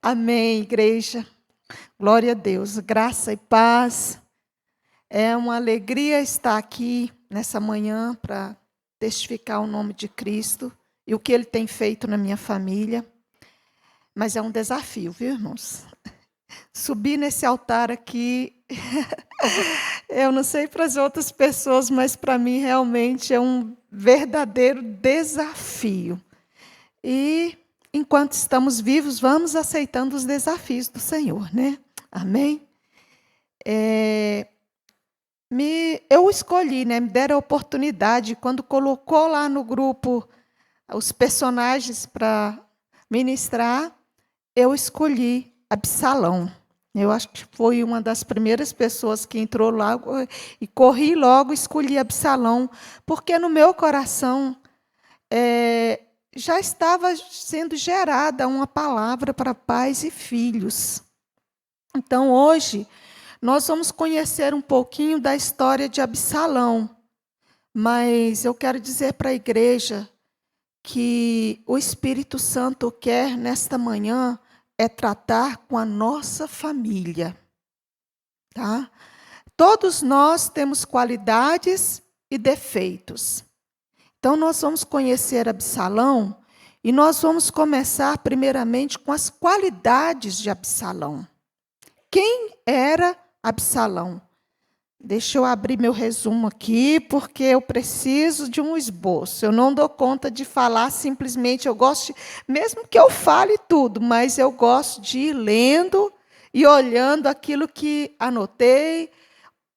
Amém, igreja. Glória a Deus. Graça e paz. É uma alegria estar aqui nessa manhã para testificar o nome de Cristo e o que Ele tem feito na minha família. Mas é um desafio, viu, irmãos? Subir nesse altar aqui, eu não sei para as outras pessoas, mas para mim realmente é um verdadeiro desafio. E enquanto estamos vivos, vamos aceitando os desafios do Senhor, né? Amém? Eu escolhi, né? Me deram a oportunidade, quando colocou lá no grupo os personagens para ministrar, eu escolhi Absalão. Eu acho que foi uma das primeiras pessoas que entrou lá e corri logo, escolhi Absalão, porque no meu coração já estava sendo gerada uma palavra para pais e filhos. Então, hoje, nós vamos conhecer um pouquinho da história de Absalão, mas eu quero dizer para a igreja que o Espírito Santo quer, nesta manhã, tratar com a nossa família. Tá? Todos nós temos qualidades e defeitos. Então, nós vamos conhecer Absalão e nós vamos começar, primeiramente, com as qualidades de Absalão. Quem era Absalão? Deixa eu abrir meu resumo aqui, porque eu preciso de um esboço. Eu não dou conta de falar simplesmente, mesmo que eu fale tudo, mas eu gosto de ir lendo e olhando aquilo que anotei.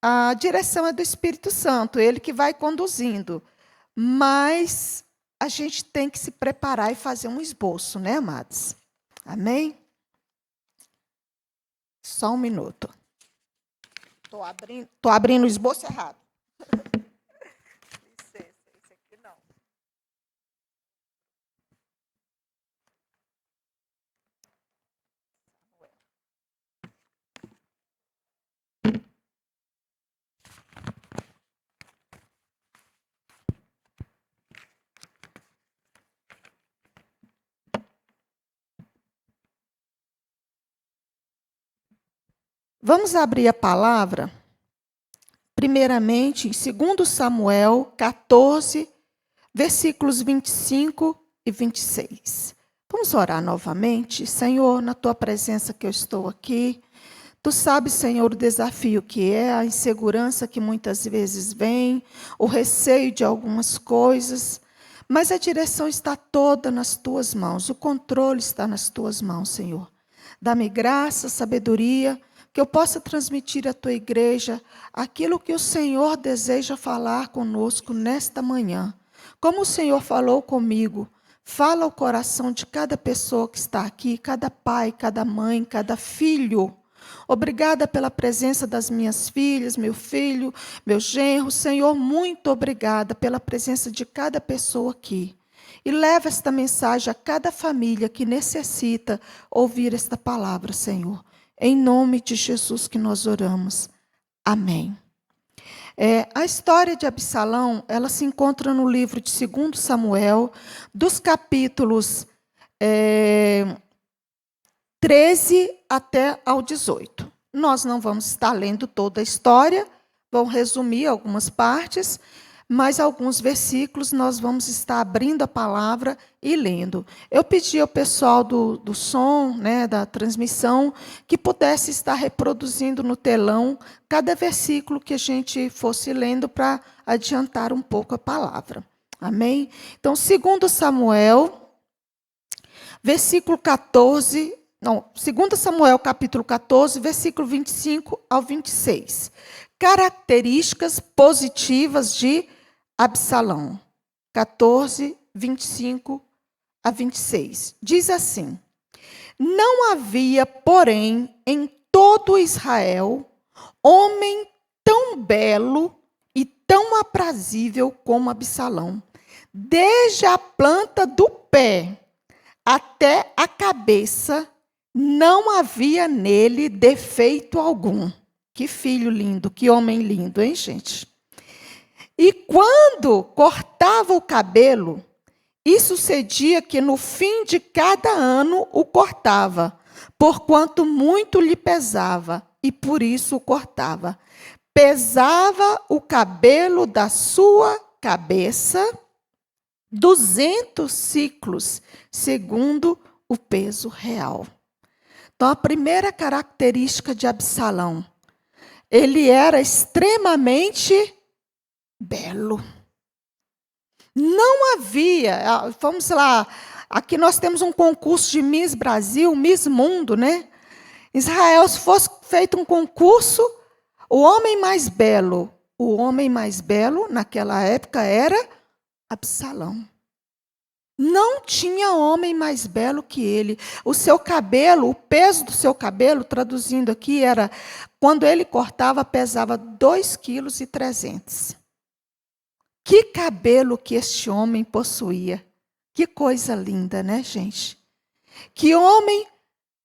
A direção é do Espírito Santo, ele que vai conduzindo. Mas a gente tem que se preparar e fazer um esboço, né, amados? Amém? Só um minuto. Estou abrindo o esboço errado. Licença, esse aqui não. Vamos abrir a palavra, primeiramente, em 2 Samuel 14, versículos 25 e 26. Vamos orar novamente. Senhor, na Tua presença que eu estou aqui, Tu sabes, Senhor, o desafio que é, a insegurança que muitas vezes vem, o receio de algumas coisas, mas a direção está toda nas Tuas mãos, o controle está nas Tuas mãos, Senhor. Dá-me graça, sabedoria, que eu possa transmitir à Tua igreja aquilo que o Senhor deseja falar conosco nesta manhã. Como o Senhor falou comigo, fala ao coração de cada pessoa que está aqui, cada pai, cada mãe, cada filho. Obrigada pela presença das minhas filhas, meu filho, meu genro. Senhor, muito obrigada pela presença de cada pessoa aqui. E leva esta mensagem a cada família que necessita ouvir esta palavra, Senhor. Em nome de Jesus que nós oramos. Amém. A história de Absalão, ela se encontra no livro de 2 Samuel, dos capítulos 13 até ao 18. Nós não vamos estar lendo toda a história, vou resumir algumas partes, mas alguns versículos nós vamos estar abrindo a palavra e lendo. Eu pedi ao pessoal do som, né, da transmissão, que pudesse estar reproduzindo no telão cada versículo que a gente fosse lendo para adiantar um pouco a palavra. Amém? Então, 2 Samuel, versículo 14... Não, 2 Samuel, capítulo 14, versículo 25 ao 26. Características positivas de Absalão. 14, 25 a 26. Diz assim: Não havia, porém, em todo Israel, homem tão belo e tão aprazível como Absalão. Desde a planta do pé até a cabeça, não havia nele defeito algum. Que filho lindo, que homem lindo, hein, gente? E quando cortava o cabelo, e sucedia que no fim de cada ano o cortava, porquanto muito lhe pesava, e por isso o cortava. Pesava o cabelo da sua cabeça 200 ciclos, segundo o peso real. Então, a primeira característica de Absalão, ele era extremamente belo. Não havia, vamos lá, aqui nós temos um concurso de Miss Brasil, Miss Mundo, né? Israel, se fosse feito um concurso, o homem mais belo naquela época era Absalão. Não tinha homem mais belo que ele. O seu cabelo, o peso do seu cabelo, traduzindo aqui, era, quando ele cortava, pesava 2,3 kg. Que cabelo que este homem possuía. Que coisa linda, né, gente? Que homem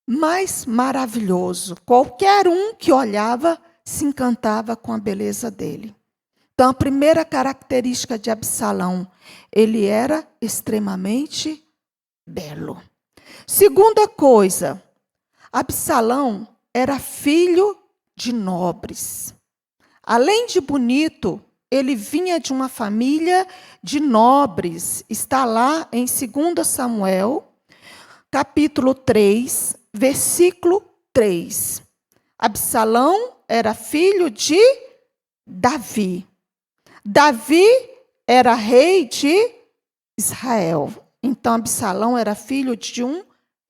mais maravilhoso. Qualquer um que olhava se encantava com a beleza dele. Então, a primeira característica de Absalão, ele era extremamente belo. Segunda coisa, Absalão era filho de nobres. Além de bonito, ele vinha de uma família de nobres. Está lá em 2 Samuel, capítulo 3, versículo 3. Absalão era filho de Davi. Davi era rei de Israel. Então, Absalão era filho de um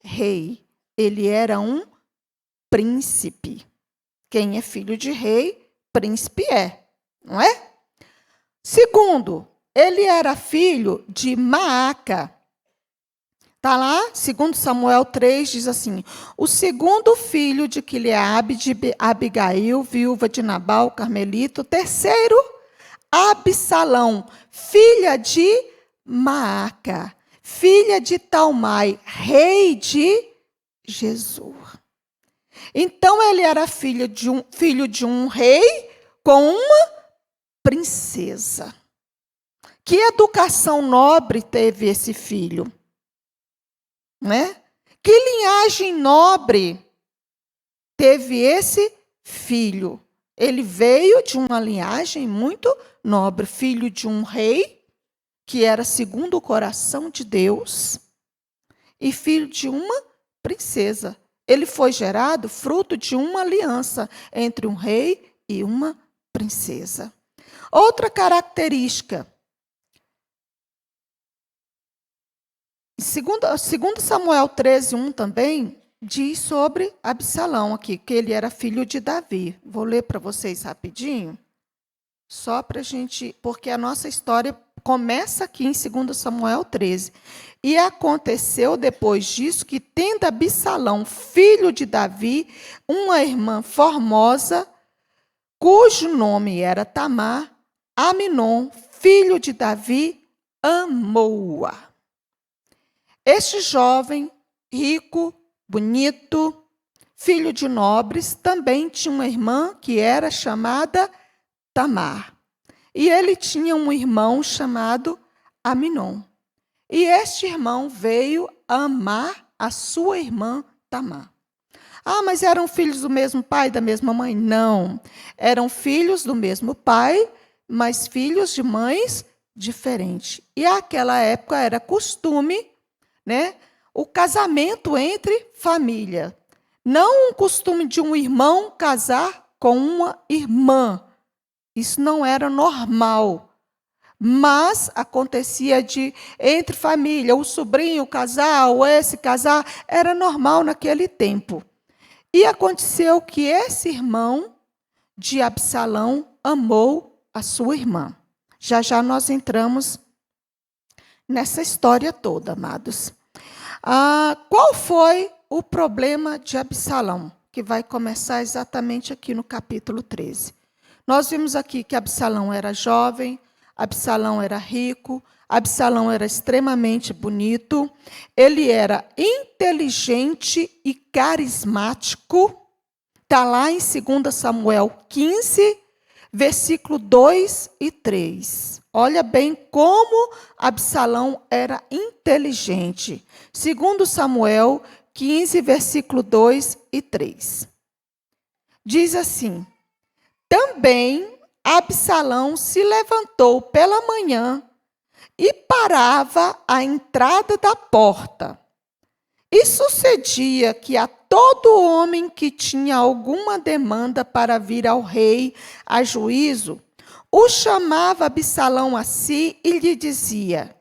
rei. Ele era um príncipe. Quem é filho de rei, príncipe é, não é? Segundo, ele era filho de Maaca. Está lá, 2 Samuel 3, diz assim: o segundo filho de Quileabe, de Abigail, viúva de Nabal, carmelita. O terceiro, Absalão, filha de Maaca, filha de Talmai, rei de Gesur. Então, ele era filho de um rei com uma princesa. Que educação nobre teve esse filho? Né? Que linhagem nobre teve esse filho? Ele veio de uma linhagem muito nobre, filho de um rei, que era segundo o coração de Deus, e filho de uma princesa. Ele foi gerado fruto de uma aliança entre um rei e uma princesa. Outra característica, segundo Samuel 13:1 também, diz sobre Absalão aqui, que ele era filho de Davi. Vou ler para vocês rapidinho, só para a gente, porque a nossa história começa aqui em 2 Samuel 13. E aconteceu depois disso que, tendo Absalão, filho de Davi, uma irmã formosa, cujo nome era Tamar, Aminon, filho de Davi, amou-a. Este jovem, rico, bonito, filho de nobres, também tinha uma irmã que era chamada Tamar. E ele tinha um irmão chamado Aminon. E este irmão veio amar a sua irmã Tamar. Ah, mas eram filhos do mesmo pai, da mesma mãe? Não. Eram filhos do mesmo pai, mas filhos de mães diferentes. E naquela época era costume, né, o casamento entre família. Não um costume de um irmão casar com uma irmã. Isso não era normal. Mas acontecia entre família, o sobrinho casar, ou esse casar, era normal naquele tempo. E aconteceu que esse irmão de Absalão amou a sua irmã. Já já nós entramos nessa história toda, amados. Qual foi o problema de Absalão? Que vai começar exatamente aqui no capítulo 13. Nós vimos aqui que Absalão era jovem, Absalão era rico, Absalão era extremamente bonito, ele era inteligente e carismático. Está lá em 2 Samuel 15, versículo 2 e 3. Olha bem como Absalão era inteligente. 2 Samuel 15, versículo 2 e 3. Diz assim: Também Absalão se levantou pela manhã e parava à entrada da porta. E sucedia que a todo homem que tinha alguma demanda para vir ao rei a juízo, o chamava Absalão a si e lhe dizia: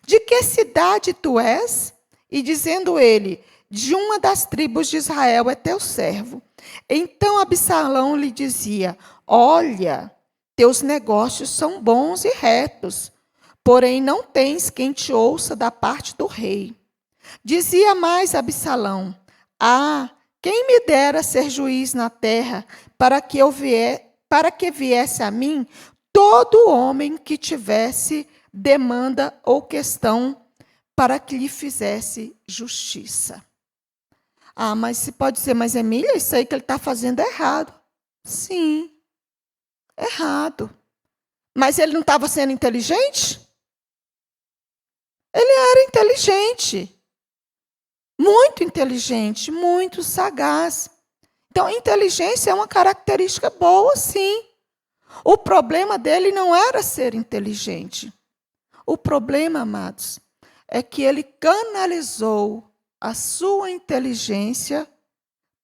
De que cidade tu és? E dizendo ele: De uma das tribos de Israel é teu servo. Então Absalão lhe dizia: Olha, teus negócios são bons e retos, porém não tens quem te ouça da parte do rei. Dizia mais Absalão: Ah, quem me dera ser juiz na terra, para que viesse a mim todo homem que tivesse demanda ou questão, para que lhe fizesse justiça. Ah, mas você pode dizer, mas Emília, isso aí que ele está fazendo é errado. Sim, errado. Mas ele não estava sendo inteligente? Ele era inteligente. Muito inteligente, muito sagaz. Então, inteligência é uma característica boa, sim. O problema dele não era ser inteligente. O problema, amados, é que ele canalizou a sua inteligência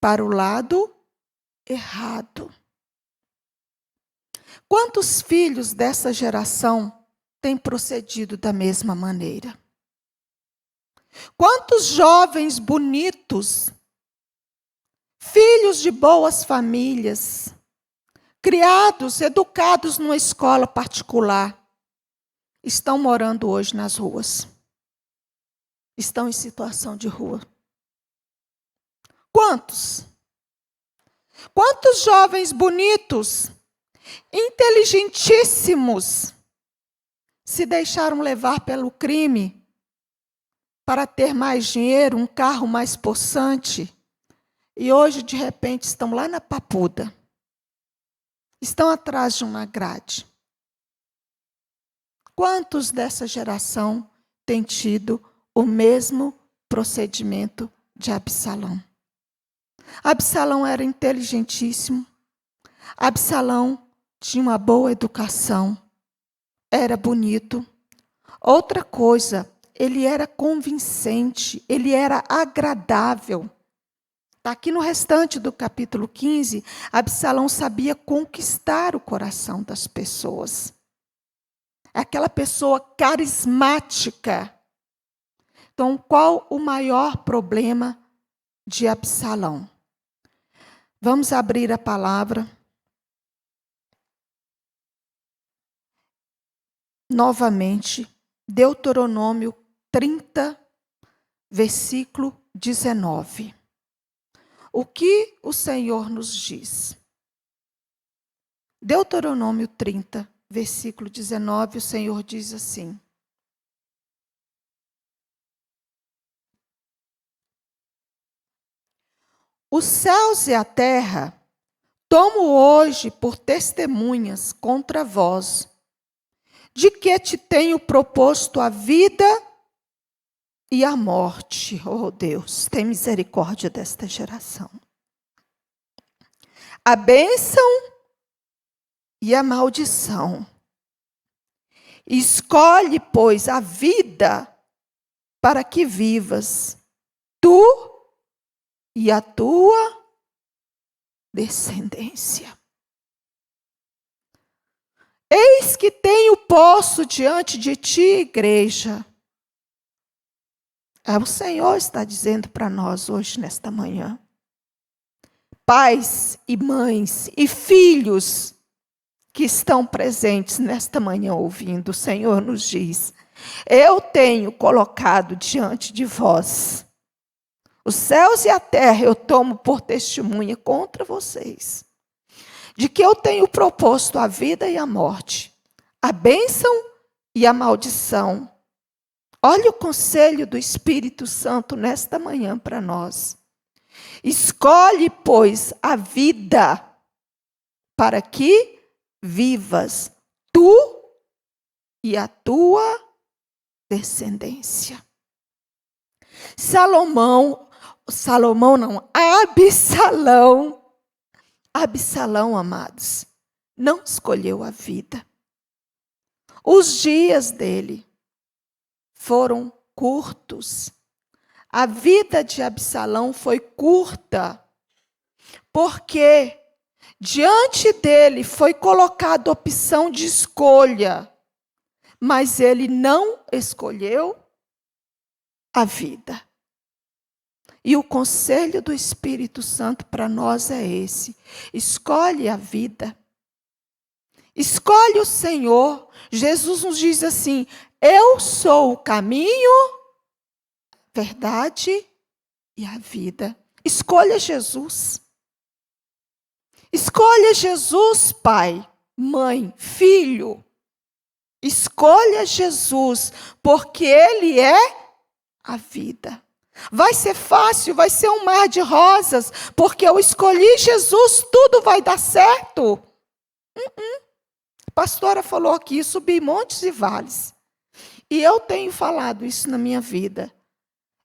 para o lado errado. Quantos filhos dessa geração têm procedido da mesma maneira? Quantos jovens bonitos, filhos de boas famílias, criados, educados numa escola particular, estão morando hoje nas ruas? Estão em situação de rua. Quantos? Quantos jovens bonitos, inteligentíssimos, se deixaram levar pelo crime para ter mais dinheiro, um carro mais possante, e hoje, de repente, estão lá na papuda. Estão atrás de uma grade. Quantos dessa geração têm tido o mesmo procedimento de Absalão? Absalão era inteligentíssimo. Absalão tinha uma boa educação. Era bonito. Outra coisa, ele era convincente, ele era agradável. Está aqui no restante do capítulo 15, Absalão sabia conquistar o coração das pessoas. Aquela pessoa carismática. Então, qual o maior problema de Absalão? Vamos abrir a palavra. Novamente, Deuteronômio 30, versículo 19. O que o Senhor nos diz? Deuteronômio 30, versículo 19, o Senhor diz assim: Os céus e a terra tomo hoje por testemunhas contra vós, de que te tenho proposto a vida e a morte. Oh Deus, tem misericórdia desta geração. A bênção e a maldição. Escolhe, pois, a vida para que vivas, tu e a tua descendência. Eis que tenho posto diante de ti, igreja. O Senhor está dizendo para nós hoje, nesta manhã. Pais e mães e filhos que estão presentes nesta manhã ouvindo, o Senhor nos diz: eu tenho colocado diante de vós os céus e a terra, eu tomo por testemunha contra vocês, de que eu tenho proposto a vida e a morte, a bênção e a maldição. Olha o conselho do Espírito Santo nesta manhã para nós. Escolhe, pois, a vida para que vivas, tu e a tua descendência. Salomão Salomão não, Absalão. Absalão, amados, não escolheu a vida. Os dias dele foram curtos. A vida de Absalão foi curta, porque diante dele foi colocada a opção de escolha, mas ele não escolheu a vida. E o conselho do Espírito Santo para nós é esse: escolhe a vida. Escolhe o Senhor. Jesus nos diz assim: eu sou o caminho, a verdade e a vida. Escolha Jesus. Escolha Jesus, pai, mãe, filho. Escolha Jesus, porque Ele é a vida. Vai ser fácil, vai ser um mar de rosas, porque eu escolhi Jesus, tudo vai dar certo. A pastora falou aqui, subir montes e vales. E eu tenho falado isso na minha vida.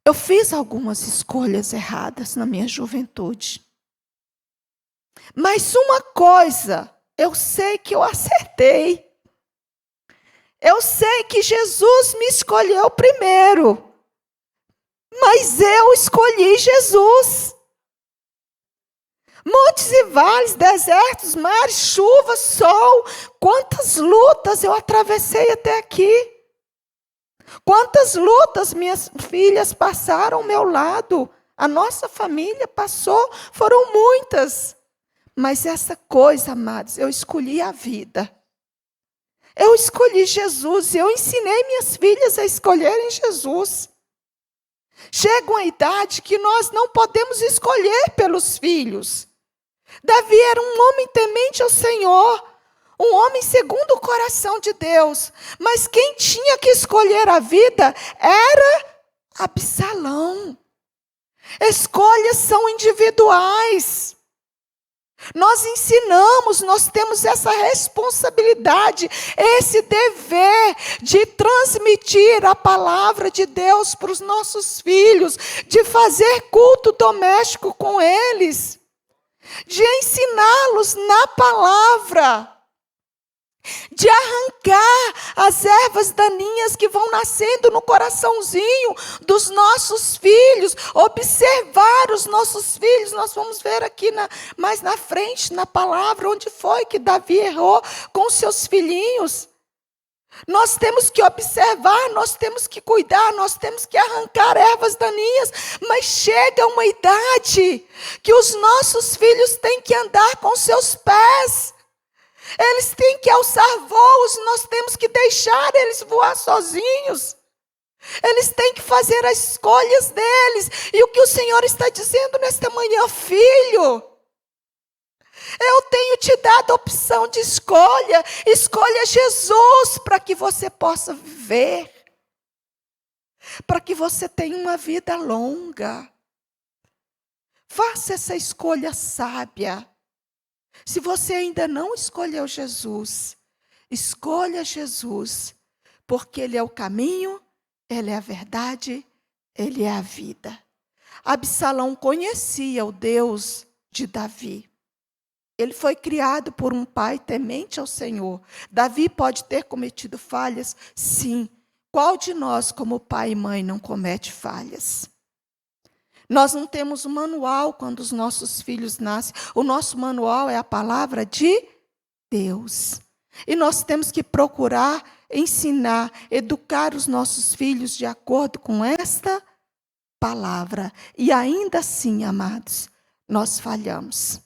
Eu fiz algumas escolhas erradas na minha juventude. Mas uma coisa, eu sei que eu acertei. Eu sei que Jesus me escolheu primeiro. Mas eu escolhi Jesus. Montes e vales, desertos, mares, chuva, sol. Quantas lutas eu atravessei até aqui. Quantas lutas minhas filhas passaram ao meu lado. A nossa família passou, foram muitas. Mas essa coisa, amados, eu escolhi a vida. Eu escolhi Jesus e eu ensinei minhas filhas a escolherem Jesus. Chega uma idade que nós não podemos escolher pelos filhos. Davi era um homem temente ao Senhor, um homem segundo o coração de Deus. Mas quem tinha que escolher a vida era Absalão. Escolhas são individuais. Nós ensinamos, nós temos essa responsabilidade, esse dever de transmitir a palavra de Deus para os nossos filhos, de fazer culto doméstico com eles, de ensiná-los na palavra, de arrancar as ervas daninhas que vão nascendo no coraçãozinho dos nossos filhos, observar os nossos filhos. Nós vamos ver aqui mais na frente, na palavra, onde foi que Davi errou com seus filhinhos. Nós temos que observar, nós temos que cuidar, nós temos que arrancar ervas daninhas, mas chega uma idade que os nossos filhos têm que andar com seus pés. Eles têm que alçar voos, nós temos que deixar eles voar sozinhos. Eles têm que fazer as escolhas deles. E o que o Senhor está dizendo nesta manhã: filho, eu tenho te dado a opção de escolha. Escolha Jesus para que você possa viver. Para que você tenha uma vida longa. Faça essa escolha sábia. Se você ainda não escolheu Jesus, escolha Jesus, porque Ele é o caminho, Ele é a verdade, Ele é a vida. Absalão conhecia o Deus de Davi. Ele foi criado por um pai temente ao Senhor. Davi pode ter cometido falhas? Sim. Qual de nós, como pai e mãe, não comete falhas? Nós não temos um manual quando os nossos filhos nascem. O nosso manual é a palavra de Deus. E nós temos que procurar ensinar, educar os nossos filhos de acordo com esta palavra. E ainda assim, amados, nós falhamos.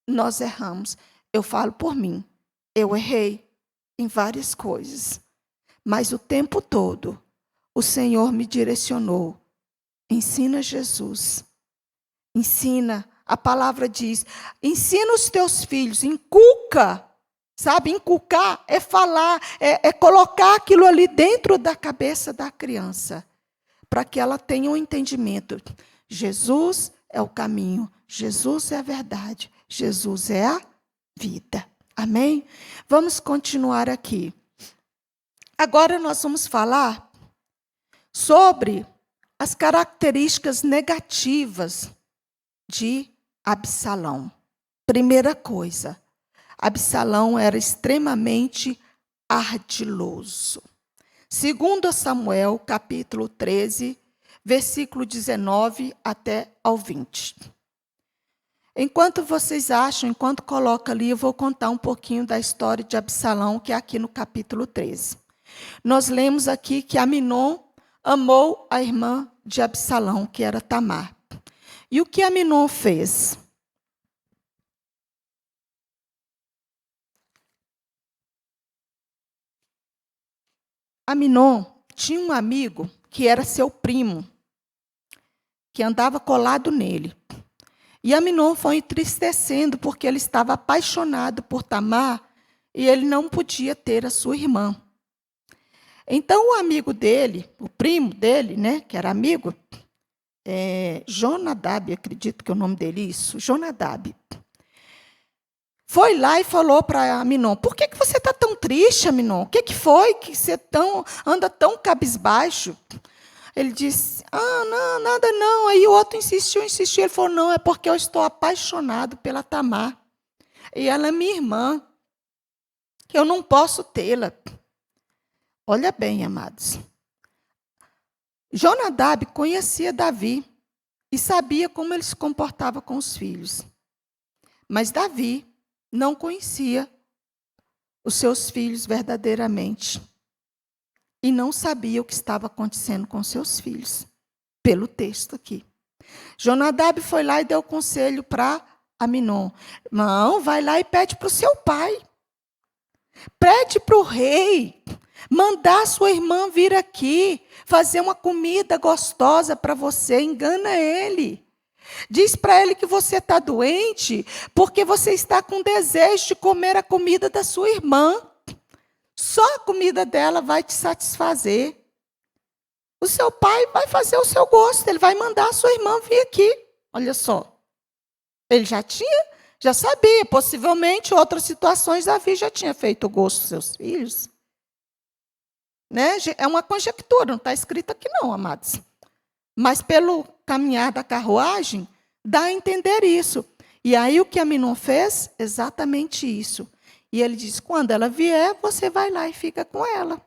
Nós erramos. Eu falo por mim. Eu errei em várias coisas. Mas o tempo todo, o Senhor me direcionou. Ensina Jesus. Ensina. A palavra diz, ensina os teus filhos, inculca. Sabe, inculcar é falar, é colocar aquilo ali dentro da cabeça da criança. Para que ela tenha um entendimento. Jesus é o caminho. Jesus é a verdade. Jesus é a vida. Amém? Vamos continuar aqui. Agora nós vamos falar sobre as características negativas de Absalão. Primeira coisa, Absalão era extremamente ardiloso. Segundo Samuel, capítulo 13, versículo 19 até ao 20. Enquanto vocês acham, enquanto coloca ali, eu vou contar um pouquinho da história de Absalão, que é aqui no capítulo 13. Nós lemos aqui que Aminon amou a irmã de Absalão, que era Tamar. E o que Aminon fez? Aminon tinha um amigo que era seu primo, que andava colado nele. E Aminon foi entristecendo porque ele estava apaixonado por Tamar e ele não podia ter a sua irmã. Então o amigo dele, o primo dele, né, que era amigo, Jonadab, acredito que é o nome dele, isso, Jonadab. Foi lá e falou para Aminon: por que você está tão triste, Aminon? O que foi que você anda tão cabisbaixo? Ele disse: não, nada não. Aí o outro insistiu. Ele falou: não, é porque eu estou apaixonado pela Tamar. E ela é minha irmã, que eu não posso tê-la. Olha bem, amados. Jonadab conhecia Davi e sabia como ele se comportava com os filhos. Mas Davi não conhecia os seus filhos verdadeiramente. E não sabia o que estava acontecendo com seus filhos, pelo texto aqui. Jonadab foi lá e deu conselho para Aminon: não, vai lá e pede para o seu pai. Pede para o rei mandar sua irmã vir aqui, fazer uma comida gostosa para você, engana ele. Diz para ele que você está doente porque você está com desejo de comer a comida da sua irmã. Só a comida dela vai te satisfazer. O seu pai vai fazer o seu gosto, ele vai mandar a sua irmã vir aqui. Olha só. Ele já sabia, possivelmente, outras situações, Davi já tinha feito o gosto dos seus filhos. Né? É uma conjectura, não está escrito aqui não, amados. Mas pelo caminhar da carruagem, dá a entender isso. E aí o que Aminon fez? Exatamente isso. E ele diz: quando ela vier, você vai lá e fica com ela.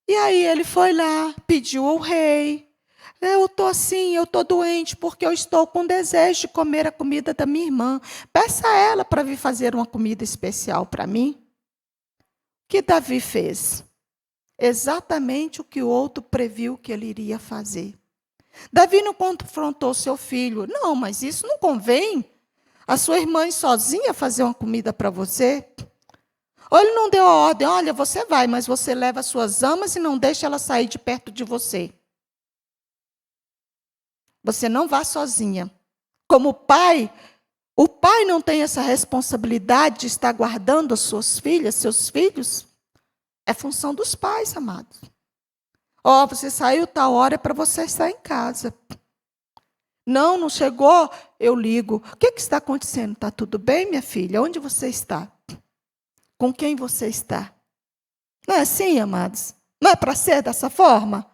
E aí ele foi lá, pediu ao rei: eu estou assim, eu estou doente, porque eu estou com desejo de comer a comida da minha irmã. Peça a ela para vir fazer uma comida especial para mim. O que Davi fez? Exatamente o que o outro previu que ele iria fazer. Davi não confrontou seu filho: não, mas isso não convém. A sua irmã ir sozinha fazer uma comida para você? Ou ele não deu a ordem: olha, você vai, mas você leva as suas amas e não deixa ela sair de perto de você. Você não vá sozinha. Como pai, o pai não tem essa responsabilidade de estar guardando as suas filhas, seus filhos? É função dos pais, amados. Você saiu tal hora para você estar em casa. Não chegou, eu ligo. O que está acontecendo? Está tudo bem, minha filha? Onde você está? Com quem você está? Não é assim, amados? Não é para ser dessa forma?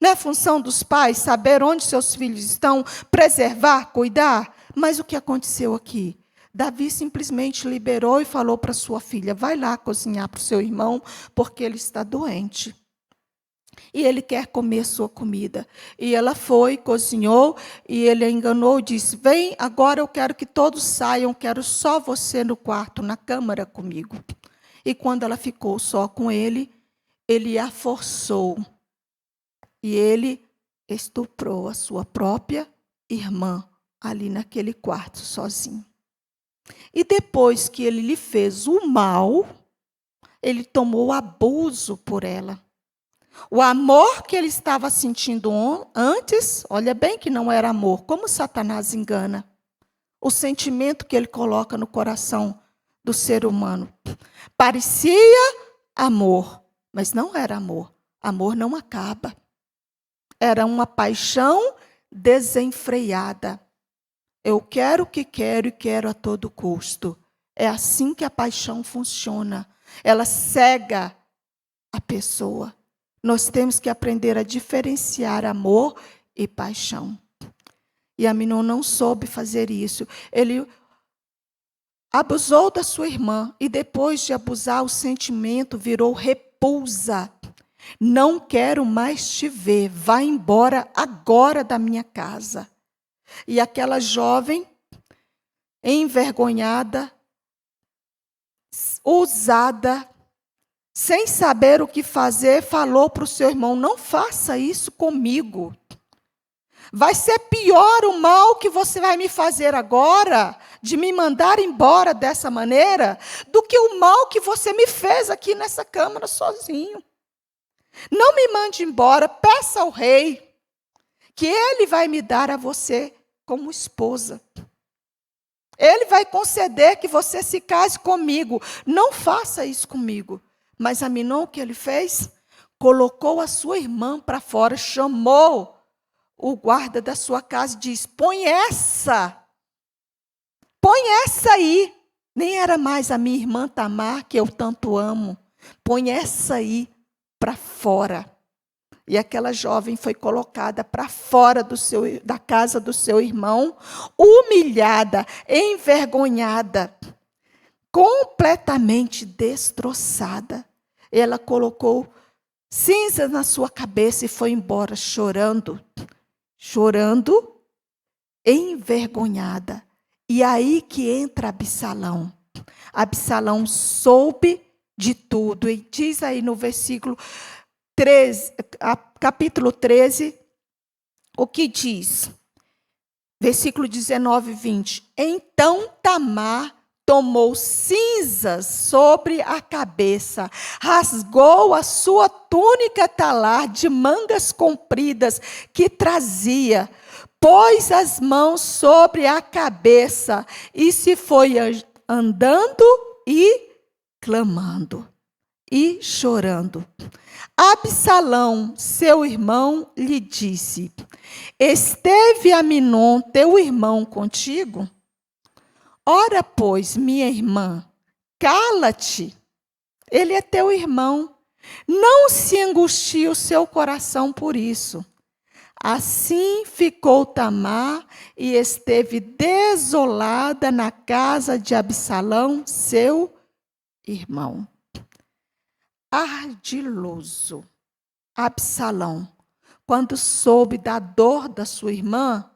Não é função dos pais saber onde seus filhos estão, preservar, cuidar? Mas o que aconteceu aqui? Davi simplesmente liberou e falou para sua filha: vai lá cozinhar para o seu irmão, porque ele está doente. E ele quer comer sua comida. E ela foi, cozinhou, e ele a enganou e disse: vem, agora eu quero que todos saiam, quero só você no quarto, na câmara comigo. E quando ela ficou só com ele a forçou. E ele estuprou a sua própria irmã, ali naquele quarto, sozinho. E depois que ele lhe fez o mal, ele tomou abuso por ela. O amor que ele estava sentindo antes, olha bem que não era amor, como Satanás engana. O sentimento que ele coloca no coração do ser humano. Parecia amor, mas não era amor. Amor não acaba. Era uma paixão desenfreada. Eu quero o que quero e quero a todo custo. É assim que a paixão funciona. Ela cega a pessoa. Nós temos que aprender a diferenciar amor e paixão. E Aminon não soube fazer isso. Ele abusou da sua irmã e depois de abusar, o sentimento virou repulsa. Não quero mais te ver, vá embora agora da minha casa. E aquela jovem, envergonhada, ousada, sem saber o que fazer, falou para o seu irmão: não faça isso comigo. Vai ser pior o mal que você vai me fazer agora, de me mandar embora dessa maneira, do que o mal que você me fez aqui nessa câmara sozinho. Não me mande embora, peça ao rei, que ele vai me dar a você como esposa. Ele vai conceder que você se case comigo. Não faça isso comigo. Mas Aminon, o que ele fez? Colocou a sua irmã para fora, chamou o guarda da sua casa e disse: põe essa aí. Nem era mais a minha irmã Tamar, que eu tanto amo. Põe essa aí para fora. E aquela jovem foi colocada para fora da casa do seu irmão, humilhada, envergonhada, completamente destroçada. Ela colocou cinzas na sua cabeça e foi embora chorando, envergonhada. E aí que entra Absalão. Absalão soube de tudo. E diz aí no versículo 13, capítulo 13, o que diz? Versículo 19 e 20. Então Tamar tomou cinzas sobre a cabeça, rasgou a sua túnica talar de mangas compridas que trazia, pôs as mãos sobre a cabeça e se foi andando e clamando e chorando. Absalão, seu irmão, lhe disse: esteve Aminon, teu irmão, contigo? Ora, pois, minha irmã, cala-te, ele é teu irmão. Não se angustie o seu coração por isso. Assim ficou Tamar e esteve desolada na casa de Absalão, seu irmão. Ardiloso. Absalão, quando soube da dor da sua irmã,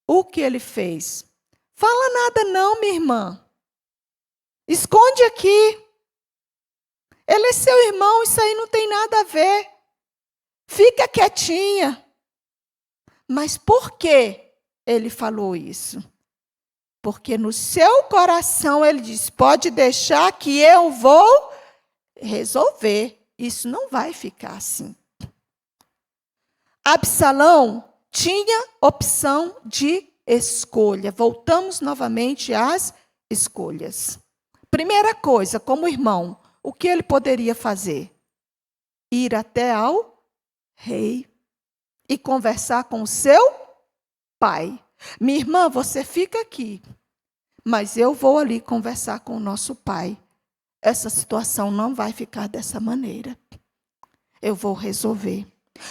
o que ele fez? Fala nada não, minha irmã. Esconde aqui. Ele é seu irmão, isso aí não tem nada a ver. Fica quietinha. Mas por que ele falou isso? Porque no seu coração ele diz: pode deixar que eu vou resolver. Isso não vai ficar assim. Absalão tinha opção de escolha. Voltamos novamente às escolhas. Primeira coisa, como irmão, o que ele poderia fazer? Ir até ao rei e conversar com o seu pai. Minha irmã, você fica aqui, mas eu vou ali conversar com o nosso pai. Essa situação não vai ficar dessa maneira. Eu vou resolver.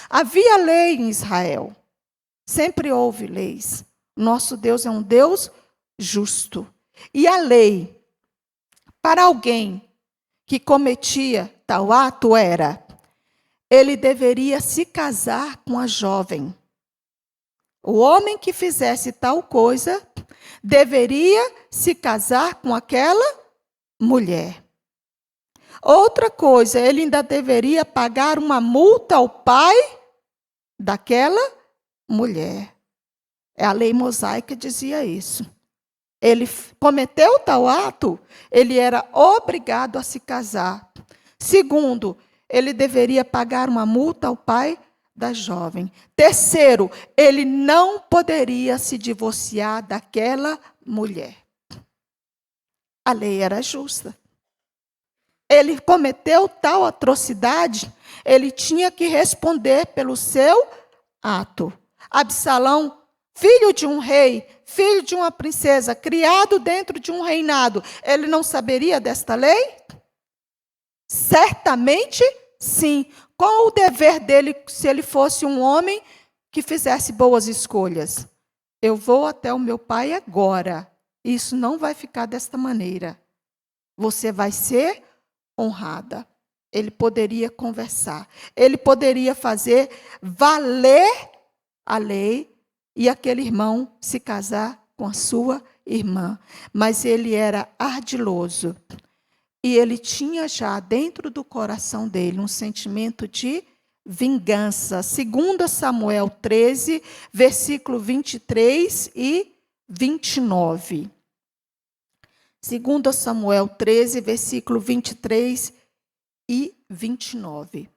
Havia lei em Israel. Sempre houve leis. Nosso Deus é um Deus justo. E a lei, para alguém que cometia tal ato, era: ele deveria se casar com a jovem. O homem que fizesse tal coisa deveria se casar com aquela mulher. Outra coisa, ele ainda deveria pagar uma multa ao pai daquela mulher. A lei mosaica dizia isso. Ele cometeu tal ato, ele era obrigado a se casar. Segundo, ele deveria pagar uma multa ao pai da jovem. Terceiro, ele não poderia se divorciar daquela mulher. A lei era justa. Ele cometeu tal atrocidade, ele tinha que responder pelo seu ato. Absalão, filho de um rei, filho de uma princesa, criado dentro de um reinado, ele não saberia desta lei? Certamente Sim. Qual o dever dele se ele fosse um homem que fizesse boas escolhas? Eu vou até o meu pai agora. Isso não vai ficar desta maneira. Você vai ser honrada. Ele poderia conversar. Ele poderia fazer valer a lei e aquele irmão se casar com a sua irmã. Mas ele era ardiloso. E ele tinha já dentro do coração dele um sentimento de vingança. 2 Samuel 13, versículo 23 e 29. 2 Samuel 13, versículo 23 e 29.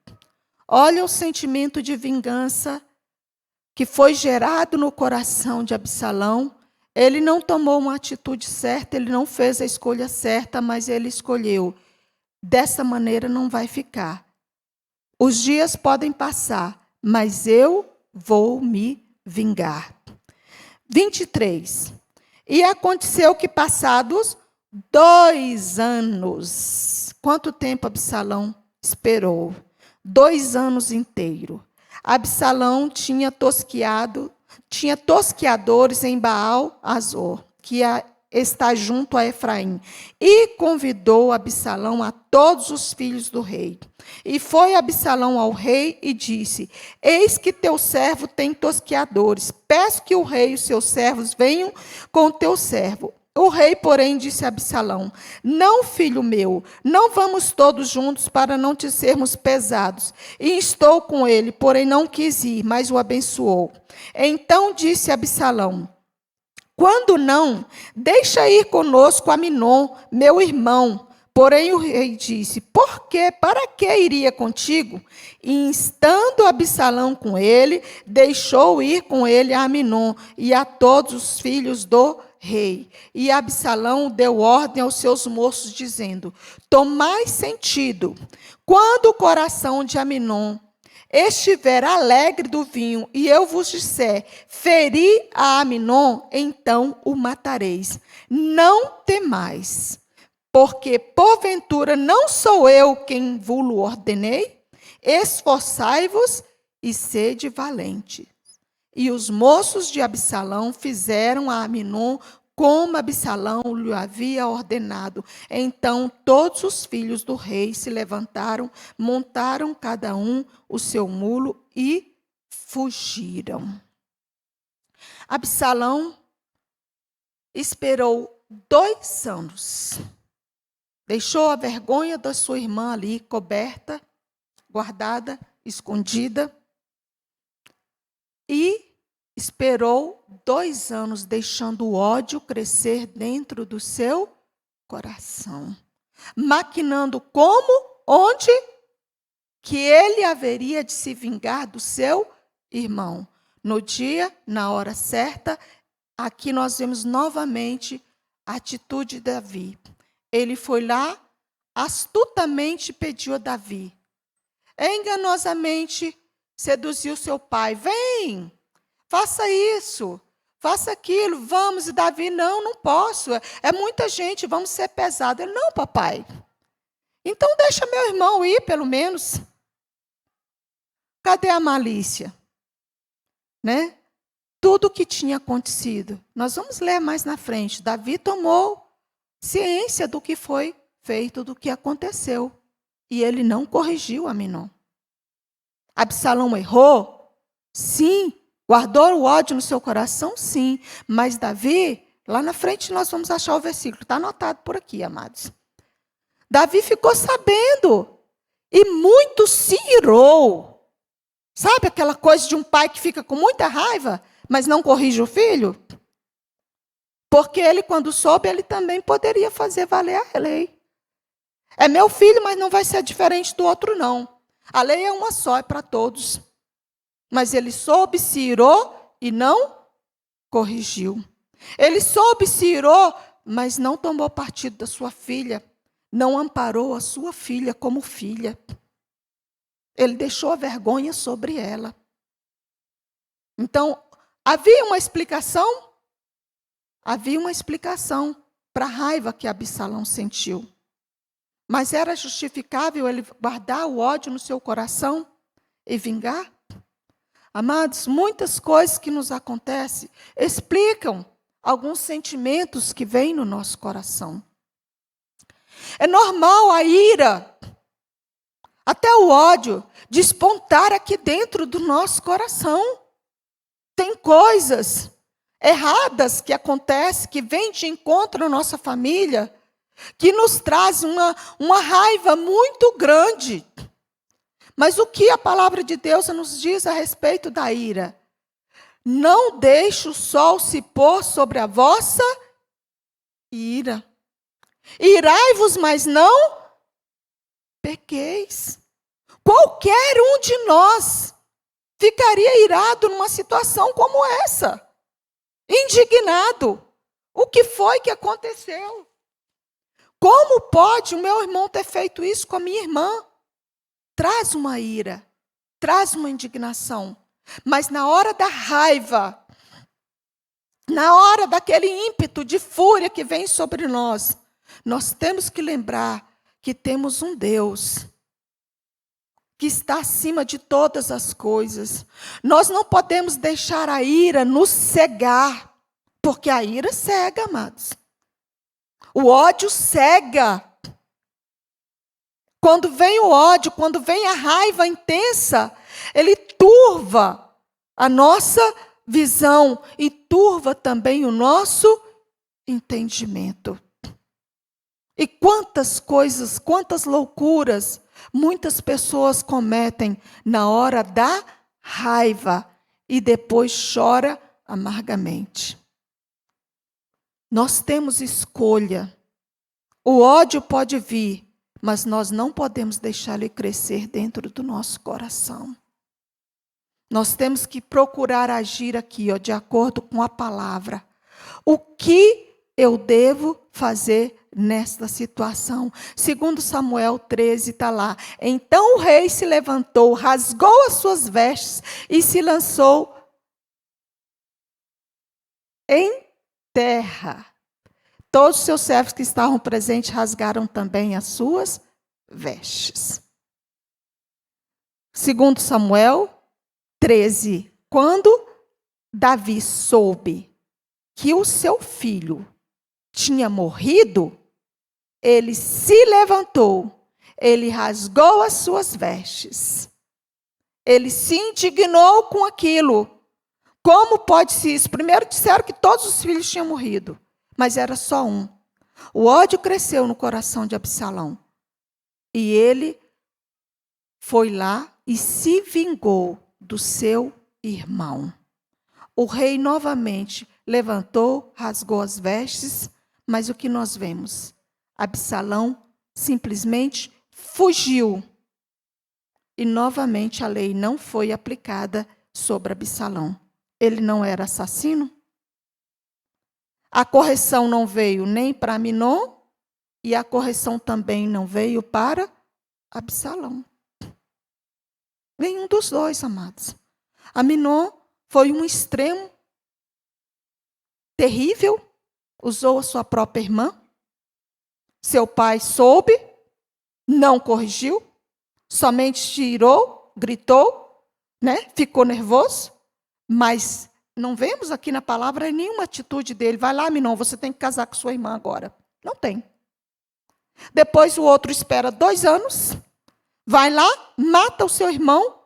Olha o sentimento de vingança que foi gerado no coração de Absalão. Ele não tomou uma atitude certa, ele não fez a escolha certa, mas ele escolheu. Dessa maneira não vai ficar. Os dias podem passar, mas eu vou me vingar. 23. E aconteceu que passados 2 anos. Quanto tempo Absalão esperou? 2 anos inteiros. Absalão tinha tosquiadores em Baal-Azor, que está junto a Efraim, e convidou Absalão a todos os filhos do rei. E foi Absalão ao rei e disse: Eis que teu servo tem tosquiadores, peço que o rei e os seus servos venham com o teu servo. O rei, porém, disse a Absalão: Não, filho meu, não vamos todos juntos para não te sermos pesados. E estou com ele, porém não quis ir, mas o abençoou. Então disse Absalão: Quando não, deixa ir conosco Aminon, meu irmão. Porém o rei disse: Por quê? Para que iria contigo? E instando Absalão com ele, deixou ir com ele a Aminon e a todos os filhos do rei. E Absalão deu ordem aos seus moços, dizendo: Tomai sentido. Quando o coração de Aminon estiver alegre do vinho, e eu vos disser: feri a Aminon, então o matareis. Não temais, porque porventura não sou eu quem vos ordenei? Esforçai-vos e sede valente. E os moços de Absalão fizeram a Aminon como Absalão lhe havia ordenado. Então todos os filhos do rei se levantaram, montaram cada um o seu mulo e fugiram. Absalão esperou 2 anos. Deixou a vergonha da sua irmã ali coberta, guardada, escondida. E esperou 2 anos, deixando o ódio crescer dentro do seu coração. Maquinando como, onde, que ele haveria de se vingar do seu irmão. No dia, na hora certa, aqui nós vemos novamente a atitude de Davi. Ele foi lá, astutamente pediu a Davi. Enganosamente seduziu seu pai. Vem, faça isso, faça aquilo, vamos. E Davi, não posso. É muita gente, vamos ser pesado. Ele, não, papai. Então deixa meu irmão ir, pelo menos. Cadê a malícia? Né? Tudo o que tinha acontecido. Nós vamos ler mais na frente. Davi tomou ciência do que foi feito, do que aconteceu. E ele não corrigiu Aminon. Absalão errou? Sim. Guardou o ódio no seu coração? Sim. Mas Davi, lá na frente nós vamos achar o versículo. Está anotado por aqui, amados. Davi ficou sabendo. E muito se irou. Sabe aquela coisa de um pai que fica com muita raiva, mas não corrige o filho? Porque ele, quando soube, ele também poderia fazer valer a lei. É meu filho, mas não vai ser diferente do outro, não. A lei é uma só, é para todos. Mas ele soube, se irou e não corrigiu. Ele soube, se irou, mas não tomou partido da sua filha. Não amparou a sua filha como filha. Ele deixou a vergonha sobre ela. Então, havia uma explicação? Havia uma explicação para a raiva que Absalão sentiu. Mas era justificável ele guardar o ódio no seu coração e vingar? Amados, muitas coisas que nos acontecem explicam alguns sentimentos que vêm no nosso coração. É normal a ira, até o ódio, despontar aqui dentro do nosso coração. Tem coisas erradas que acontecem, que vêm de encontro à nossa família, que nos traz uma raiva muito grande. Mas o que a palavra de Deus nos diz a respeito da ira? Não deixe o sol se pôr sobre a vossa ira. Irai-vos, mas não pequeis. Qualquer um de nós ficaria irado numa situação como essa. Indignado. O que foi que aconteceu? Como pode o meu irmão ter feito isso com a minha irmã? Traz uma ira, traz uma indignação. Mas na hora da raiva, na hora daquele ímpeto de fúria que vem sobre nós, nós temos que lembrar que temos um Deus que está acima de todas as coisas. Nós não podemos deixar a ira nos cegar, porque a ira cega, amados. O ódio cega. Quando vem o ódio, quando vem a raiva intensa, ele turva a nossa visão e turva também o nosso entendimento. E quantas coisas, quantas loucuras muitas pessoas cometem na hora da raiva e depois chora amargamente. Nós temos escolha. O ódio pode vir, mas nós não podemos deixar ele crescer dentro do nosso coração. Nós temos que procurar agir aqui, de acordo com a palavra. O que eu devo fazer nesta situação? Segundo Samuel 13, está lá. Então o rei se levantou, rasgou as suas vestes e se lançou em terra. Todos os seus servos que estavam presentes rasgaram também as suas vestes. Segundo Samuel 13, quando Davi soube que o seu filho tinha morrido, ele se levantou, ele rasgou as suas vestes. Ele se indignou com aquilo. Como pode ser isso? Primeiro disseram que todos os filhos tinham morrido, mas era só um. O ódio cresceu no coração de Absalão. E ele foi lá e se vingou do seu irmão. O rei novamente levantou, rasgou as vestes, mas o que nós vemos? Absalão simplesmente fugiu. E novamente a lei não foi aplicada sobre Absalão. Ele não era assassino? A correção não veio nem para Aminon e a correção também não veio para Absalão. Nenhum dos dois, amados. Aminon foi um extremo terrível, usou a sua própria irmã. Seu pai soube, não corrigiu, somente tirou, gritou, ficou nervoso, mas não vemos aqui na palavra nenhuma atitude dele. Vai lá, Aminon, você tem que casar com sua irmã agora. Não tem. Depois o outro espera 2 anos, vai lá, mata o seu irmão.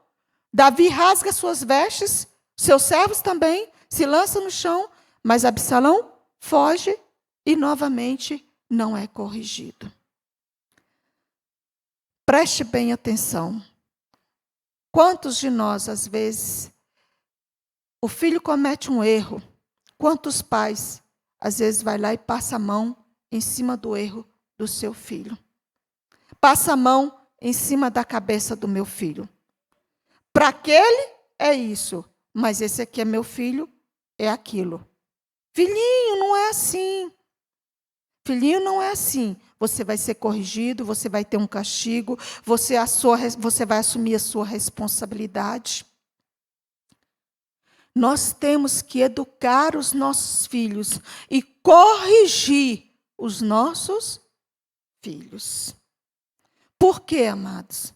Davi rasga suas vestes, seus servos também, se lança no chão, mas Absalão foge e novamente não é corrigido. Preste bem atenção. Quantos de nós, às vezes, o filho comete um erro? Quantos pais, às vezes, vai lá e passa a mão em cima do erro do seu filho? Passa a mão em cima da cabeça do meu filho. Para aquele é isso, mas esse aqui é meu filho, é aquilo. Filhinho, não é assim. Filhinho, não é assim. Você vai ser corrigido, você vai ter um castigo, você vai assumir a sua responsabilidade. Nós temos que educar os nossos filhos e corrigir os nossos filhos. Por quê, amados?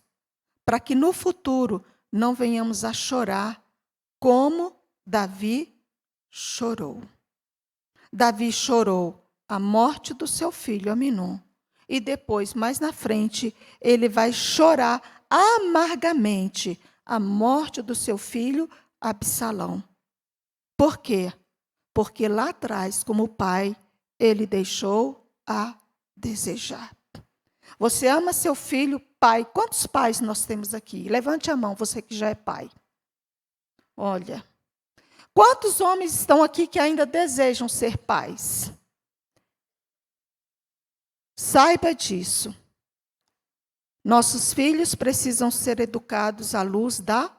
Para que no futuro não venhamos a chorar como Davi chorou. Davi chorou a morte do seu filho Aminon. E depois, mais na frente, ele vai chorar amargamente a morte do seu filho Absalão. Por quê? Porque lá atrás, como pai, ele deixou a desejar. Você ama seu filho, pai? Quantos pais nós temos aqui? Levante a mão, você que já é pai. Olha, quantos homens estão aqui que ainda desejam ser pais? Saiba disso. Nossos filhos precisam ser educados à luz da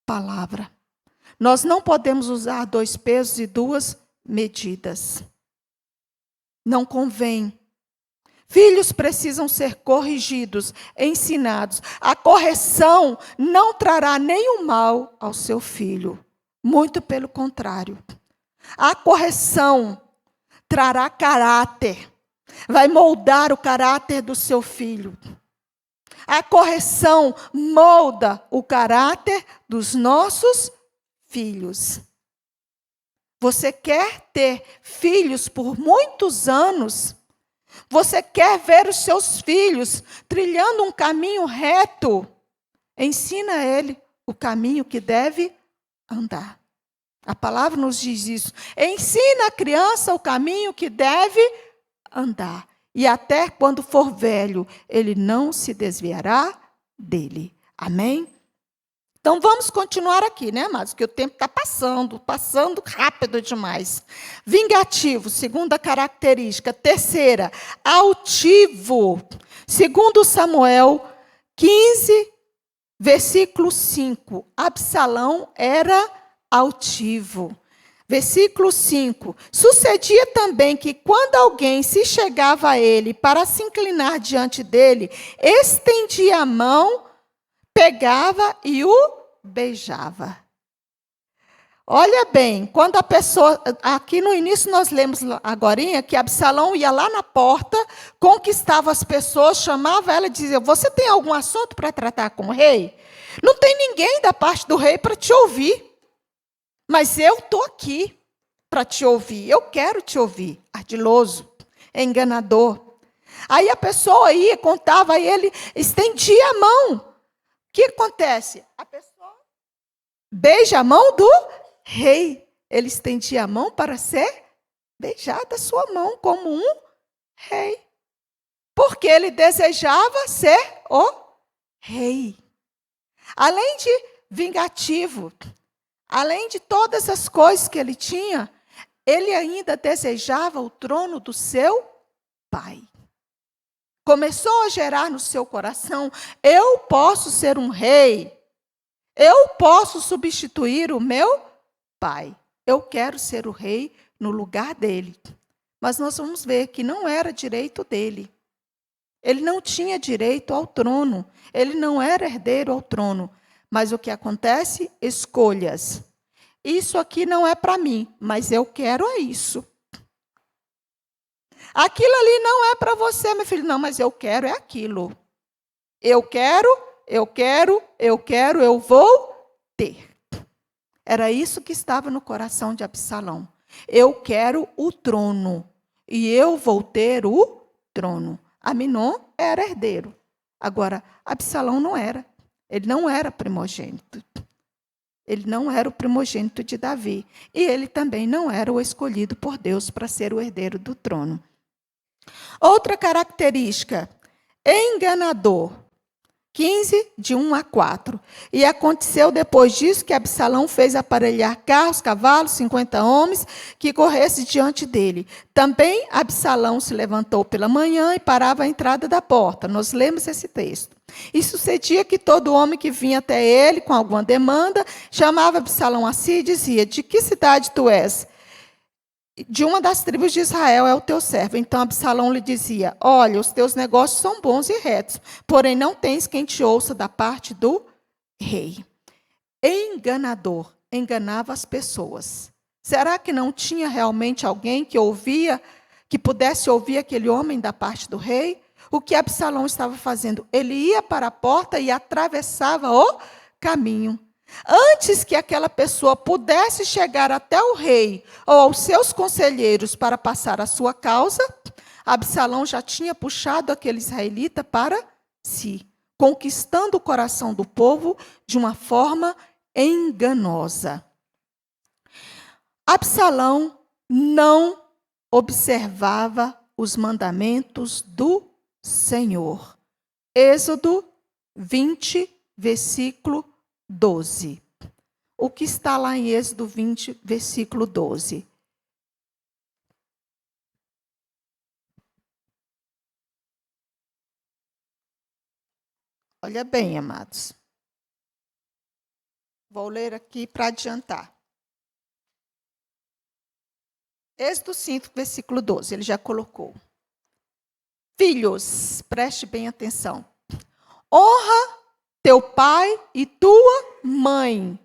palavra. Nós não podemos usar 2 pesos e 2 medidas. Não convém. Filhos precisam ser corrigidos, ensinados. A correção não trará nenhum mal ao seu filho. Muito pelo contrário. A correção trará caráter. Vai moldar o caráter do seu filho. A correção molda o caráter dos nossos filhos. Você quer ter filhos por muitos anos? Você quer ver os seus filhos trilhando um caminho reto? Ensina a ele o caminho que deve andar. A palavra nos diz isso. Ensina a criança o caminho que deve andar. E até quando for velho, ele não se desviará dele. Amém? Então vamos continuar aqui, né, amados? Porque o tempo está passando rápido demais. Vingativo, segunda característica. Terceira, altivo. Segundo Samuel 15, versículo 5. Absalão era altivo. Versículo 5. Sucedia também que quando alguém se chegava a ele para se inclinar diante dele, estendia a mão, pegava e o beijava. Olha bem, quando a pessoa... Aqui no início nós lemos agorinha que Absalão ia lá na porta, conquistava as pessoas, chamava ela e dizia: você tem algum assunto para tratar com o rei? Não tem ninguém da parte do rei para te ouvir. Mas eu estou aqui para te ouvir. Eu quero te ouvir. Ardiloso, enganador. Aí a pessoa ia, contava, aí ele estendia a mão. O que acontece? A pessoa beija a mão do rei. Ele estendia a mão para ser beijada a sua mão como um rei. Porque ele desejava ser o rei. Além de vingativo, além de todas as coisas que ele tinha, ele ainda desejava o trono do seu pai. Começou a gerar no seu coração: eu posso ser um rei. Eu posso substituir o meu pai. Eu quero ser o rei no lugar dele. Mas nós vamos ver que não era direito dele. Ele não tinha direito ao trono. Ele não era herdeiro ao trono. Mas o que acontece? Escolhas. Isso aqui não é para mim, mas eu quero isso. Aquilo ali não é para você, meu filho. Não, mas eu quero é aquilo. Eu quero, eu vou ter. Era isso que estava no coração de Absalão. Eu quero o trono. E eu vou ter o trono. Aminon era herdeiro. Agora, Absalão não era. Ele não era primogênito. Ele não era o primogênito de Davi. E ele também não era o escolhido por Deus para ser o herdeiro do trono. Outra característica, enganador. 15, de 1 a 4. E aconteceu depois disso que Absalão fez aparelhar carros, cavalos, 50 homens, que corressem diante dele. Também Absalão se levantou pela manhã e parava à entrada da porta. Nós lemos esse texto. E sucedia que todo homem que vinha até ele com alguma demanda, chamava Absalão a si e dizia: de que cidade tu és? De uma das tribos de Israel é o teu servo. Então Absalão lhe dizia: olha, os teus negócios são bons e retos, porém não tens quem te ouça da parte do rei. Enganador, enganava as pessoas. Será que não tinha realmente alguém que ouvia, que pudesse ouvir aquele homem da parte do rei? o que Absalão estava fazendo? Ele ia para a porta e atravessava o caminho. Antes que aquela pessoa pudesse chegar até o rei ou aos seus conselheiros para passar a sua causa, Absalão já tinha puxado aquele israelita para si, conquistando o coração do povo de uma forma enganosa. Absalão não observava os mandamentos do Senhor. Êxodo 20, versículo 12. O que está lá em Êxodo 20, versículo 12? Olha bem, amados. Vou ler aqui para adiantar. Êxodo 5, versículo 12, ele já colocou. Filhos, preste bem atenção. Honra teu pai e tua mãe,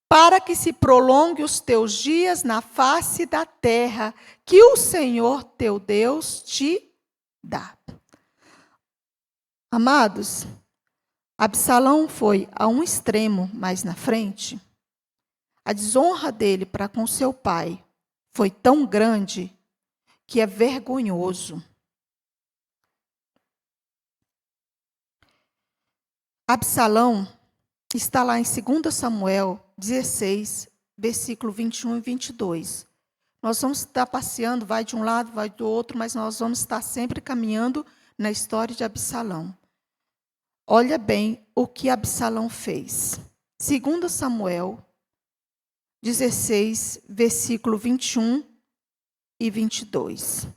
para que se prolongue os teus dias na face da terra, que o Senhor teu Deus te dá. Amados, Absalão foi a um extremo mais na frente. A desonra dele para com seu pai foi tão grande que é vergonhoso. Absalão está lá em 2 Samuel 16, versículo 21 e 22. Nós vamos estar passeando, vai de um lado, vai do outro, mas nós vamos estar sempre caminhando na história de Absalão. Olha bem o que Absalão fez. 2 Samuel 16, versículo 21 e 22.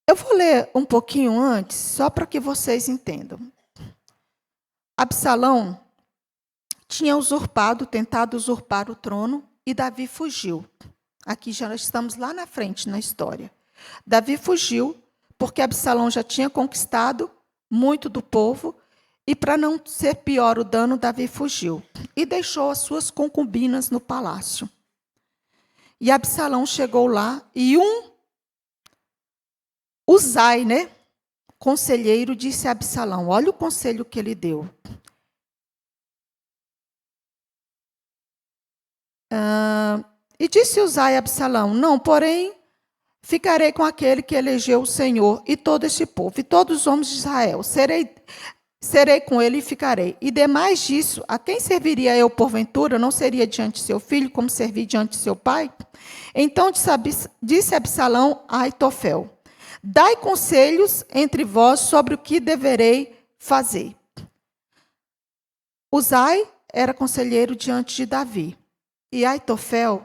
Eu vou ler um pouquinho antes, só para que vocês entendam. Absalão tinha tentado usurpar o trono, e Davi fugiu. Aqui já estamos lá na frente na história. Davi fugiu, porque Absalão já tinha conquistado muito do povo, e para não ser pior o dano, Davi fugiu. E deixou as suas concubinas no palácio. E Absalão chegou lá, e Uzai, conselheiro, disse a Absalão, olha o conselho que ele deu. E disse Uzai a Absalão, não, porém, ficarei com aquele que elegeu o Senhor e todo este povo, e todos os homens de Israel. Serei com ele e ficarei. E demais disso, a quem serviria eu porventura? Não seria diante de seu filho, como servi diante de seu pai? Então disse Absalão a Aitofel, dai conselhos entre vós sobre o que deverei fazer. Uzai era conselheiro diante de Davi. E Aitofel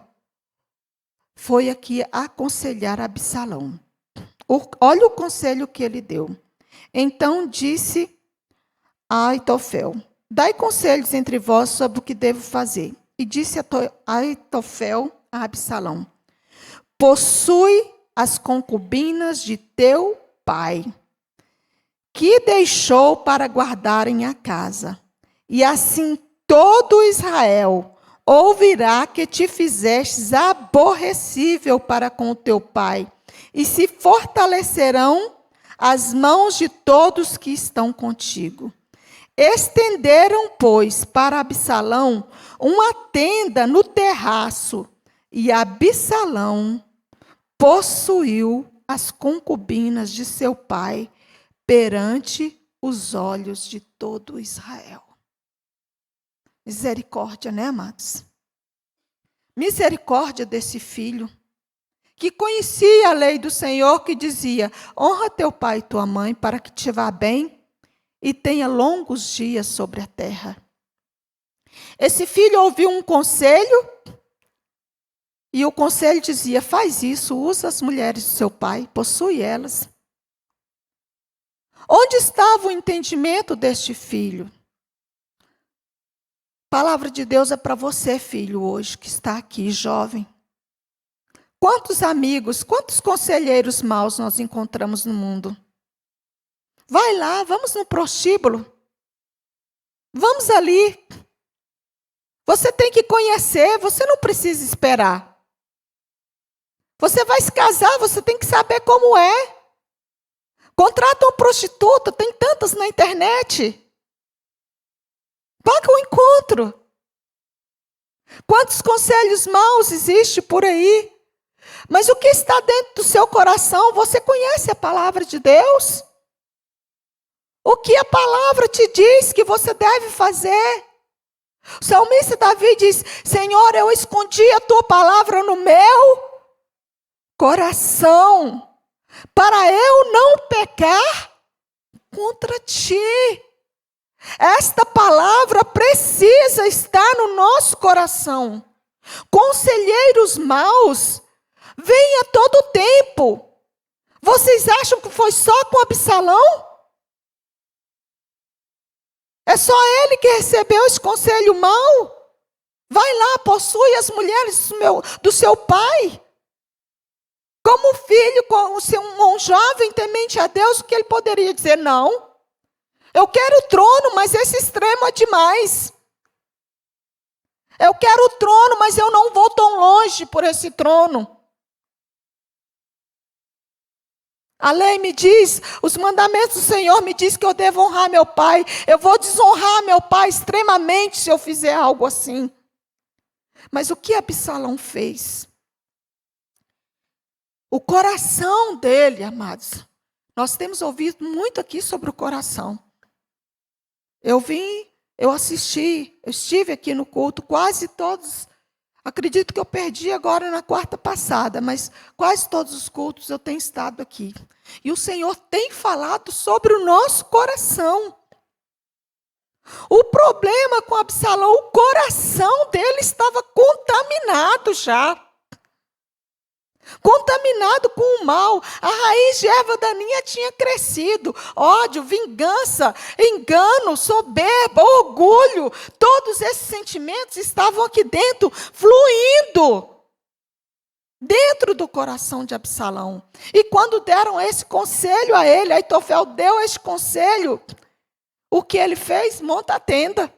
foi aqui aconselhar Absalão. Olha o conselho que ele deu. Então disse a Aitofel, dai conselhos entre vós sobre o que devo fazer. E disse Aitofel a Absalão, possui as concubinas de teu pai, que deixou para guardarem a casa. E assim todo Israel ouvirá que te fizestes aborrecível para com o teu pai, e se fortalecerão as mãos de todos que estão contigo. Estenderam, pois, para Absalão uma tenda no terraço, e Absalão possuiu as concubinas de seu pai perante os olhos de todo Israel. Misericórdia, né, amados? Misericórdia desse filho, que conhecia a lei do Senhor, que dizia, honra teu pai e tua mãe, para que te vá bem e tenha longos dias sobre a terra. Esse filho ouviu um conselho, e o conselho dizia, faz isso, usa as mulheres do seu pai, possui elas. Onde estava o entendimento deste filho? A palavra de Deus é para você, filho, hoje, que está aqui, jovem. Quantos amigos, quantos conselheiros maus nós encontramos no mundo? Vai lá, vamos no prostíbulo. Vamos ali. Você tem que conhecer, você não precisa esperar. Você vai se casar, você tem que saber como é. Contrata uma prostituta, tem tantas na internet. Paga um encontro. Quantos conselhos maus existem por aí? Mas o que está dentro do seu coração? Você conhece a palavra de Deus? O que a palavra te diz que você deve fazer? O salmista Davi diz: Senhor, eu escondi a tua palavra no meu coração, para eu não pecar contra ti. Esta palavra precisa estar no nosso coração. Conselheiros maus vêm a todo tempo. Vocês acham que foi só com Absalão? É só ele que recebeu esse conselho mau? Vai lá, possui as mulheres do seu pai. Como filho, um jovem temente a Deus, o que ele poderia dizer? Não. Eu quero o trono, mas esse extremo é demais. Eu quero o trono, mas eu não vou tão longe por esse trono. A lei me diz, os mandamentos do Senhor me diz que eu devo honrar meu pai. Eu vou desonrar meu pai extremamente se eu fizer algo assim. Mas o que Absalão fez? O coração dele, amados. Nós temos ouvido muito aqui sobre o coração. Eu assisti, eu estive aqui no culto, quase todos. Acredito que eu perdi agora na quarta passada, mas quase todos os cultos eu tenho estado aqui. E o Senhor tem falado sobre o nosso coração. O problema com Absalão, o coração dele estava contaminado já. Contaminado com o mal. A raiz de erva daninha tinha crescido. Ódio, vingança, engano, soberba, orgulho. Todos esses sentimentos estavam aqui dentro, fluindo. Dentro do coração de Absalão. E quando deram esse conselho a ele, Aitofel deu esse conselho. O que ele fez? Monta a tenda.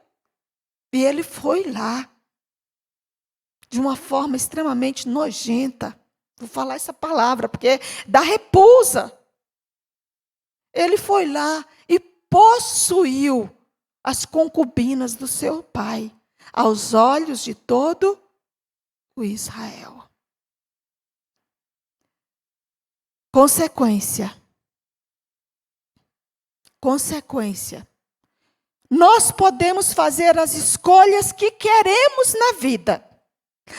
E ele foi lá. De uma forma extremamente nojenta. Vou falar essa palavra, porque dá repulsa. Ele foi lá e possuiu as concubinas do seu pai, aos olhos de todo o Israel. Consequência. Nós podemos fazer as escolhas que queremos na vida.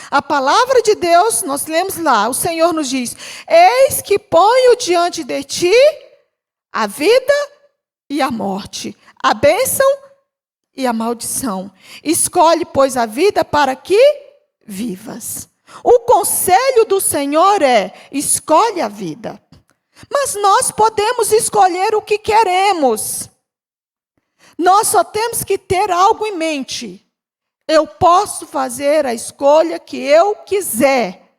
A palavra de Deus, nós lemos lá, o Senhor nos diz: eis que ponho diante de ti a vida e a morte, a bênção e a maldição. Escolhe, pois, a vida para que vivas. O conselho do Senhor é: escolhe a vida. Mas nós podemos escolher o que queremos. Nós só temos que ter algo em mente. Eu posso fazer a escolha que eu quiser,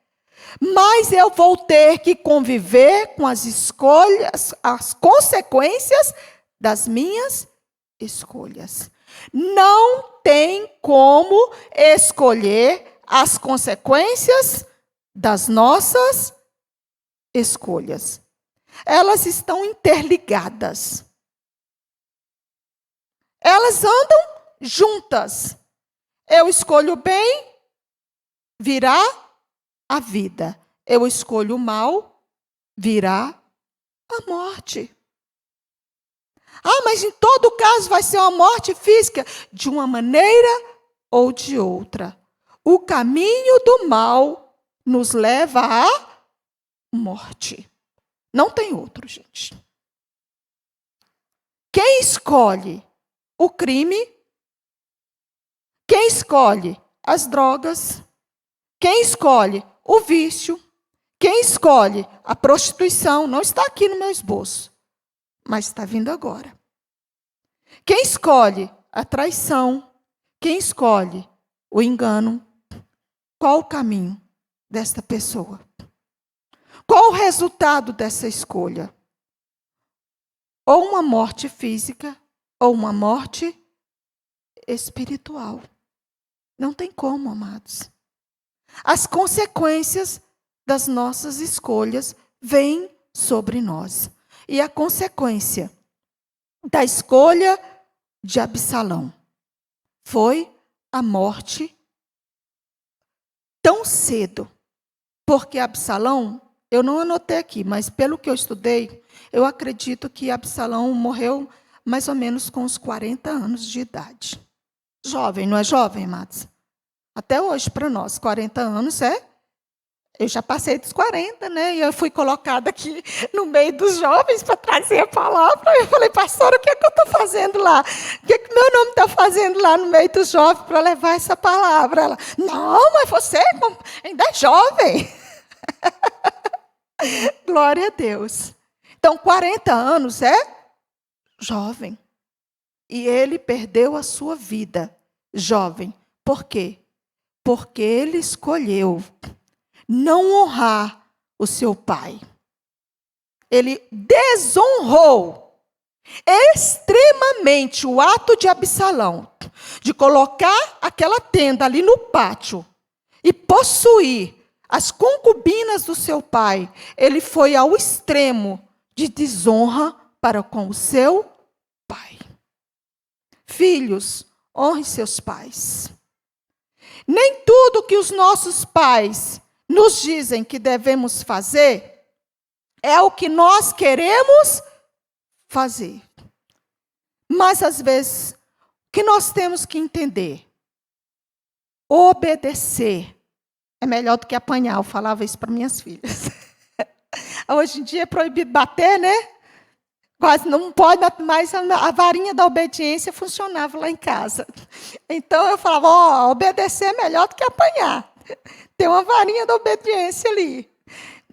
mas eu vou ter que conviver com as escolhas, as consequências das minhas escolhas. Não tem como escolher as consequências das nossas escolhas. Elas estão interligadas. Elas andam juntas. Eu escolho o bem, virá a vida. Eu escolho o mal, virá a morte. Ah, mas em todo caso vai ser uma morte física, de uma maneira ou de outra. O caminho do mal nos leva à morte. Não tem outro, gente. Quem escolhe o crime, quem escolhe as drogas, quem escolhe o vício, quem escolhe a prostituição, não está aqui no meu esboço, mas está vindo agora. Quem escolhe a traição, quem escolhe o engano, qual o caminho desta pessoa? Qual o resultado dessa escolha? Ou uma morte física, ou uma morte espiritual. Não tem como, amados. As consequências das nossas escolhas vem sobre nós. E a consequência da escolha de Absalão foi a morte tão cedo. Porque Absalão, eu não anotei aqui, mas pelo que eu estudei, eu acredito que Absalão morreu mais ou menos com os 40 anos de idade. Jovem, não é jovem, amados? Até hoje, para nós, 40 anos eu já passei dos 40, né? E eu fui colocada aqui no meio dos jovens para trazer a palavra. Eu falei, pastora, o que é que eu estou fazendo lá? O que é que meu nome está fazendo lá no meio dos jovens para levar essa palavra? Ela, não, mas você ainda é jovem. Glória a Deus. Então, 40 anos é jovem. E ele perdeu a sua vida jovem. Por quê? Porque ele escolheu não honrar o seu pai. Ele desonrou extremamente o ato de Absalão, de colocar aquela tenda ali no pátio e possuir as concubinas do seu pai. Ele foi ao extremo de desonra para com o seu pai. Filhos, honre seus pais. Nem tudo que os nossos pais nos dizem que devemos fazer é o que nós queremos fazer. Mas, às vezes, o que nós temos que entender? Obedecer é melhor do que apanhar. Eu falava isso para minhas filhas. Hoje em dia é proibido bater, né? Quase não pode, mas a varinha da obediência funcionava lá em casa. Então eu falava, obedecer é melhor do que apanhar. Tem uma varinha da obediência ali.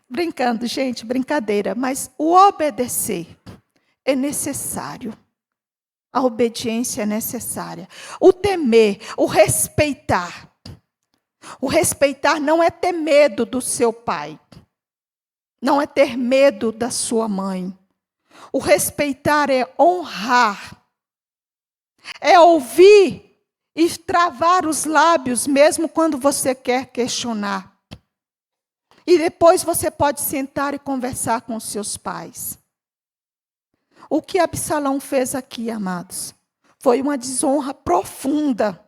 Brincando, gente, brincadeira. Mas o obedecer é necessário. A obediência é necessária. O temer, o respeitar. O respeitar não é ter medo do seu pai. Não é ter medo da sua mãe. O respeitar é honrar. É ouvir e travar os lábios, mesmo quando você quer questionar. E depois você pode sentar e conversar com os seus pais. O que Absalão fez aqui, amados, foi uma desonra profunda.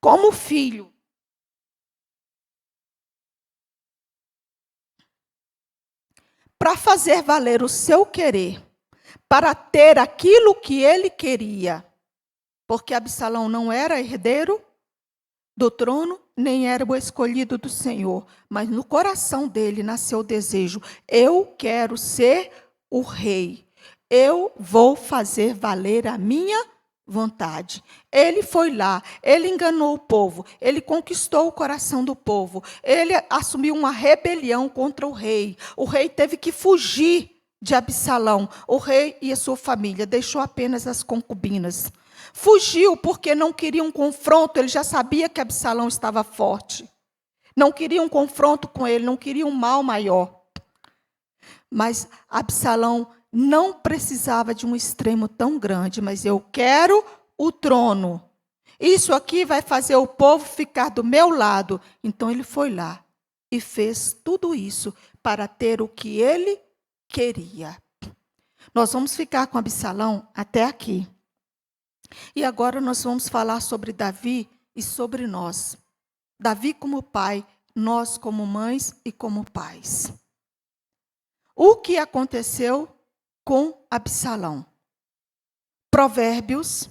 Como filho. Para fazer valer o seu querer, para ter aquilo que ele queria. Porque Absalão não era herdeiro do trono, nem era o escolhido do Senhor. Mas no coração dele nasceu o desejo: eu quero ser o rei. Eu vou fazer valer a minha vontade. Ele foi lá, ele enganou o povo, ele conquistou o coração do povo, ele assumiu uma rebelião contra o rei. O rei teve que fugir de Absalão. O rei e a sua família deixou apenas as concubinas. Fugiu porque não queria um confronto, ele já sabia que Absalão estava forte. Não queria um confronto com ele, não queria um mal maior. Mas Absalão não precisava de um extremo tão grande, mas eu quero o trono. Isso aqui vai fazer o povo ficar do meu lado. Então ele foi lá e fez tudo isso para ter o que ele queria. Nós vamos ficar com Absalão até aqui. E agora nós vamos falar sobre Davi e sobre nós. Davi como pai, nós como mães e como pais. O que aconteceu com Absalão? Provérbios,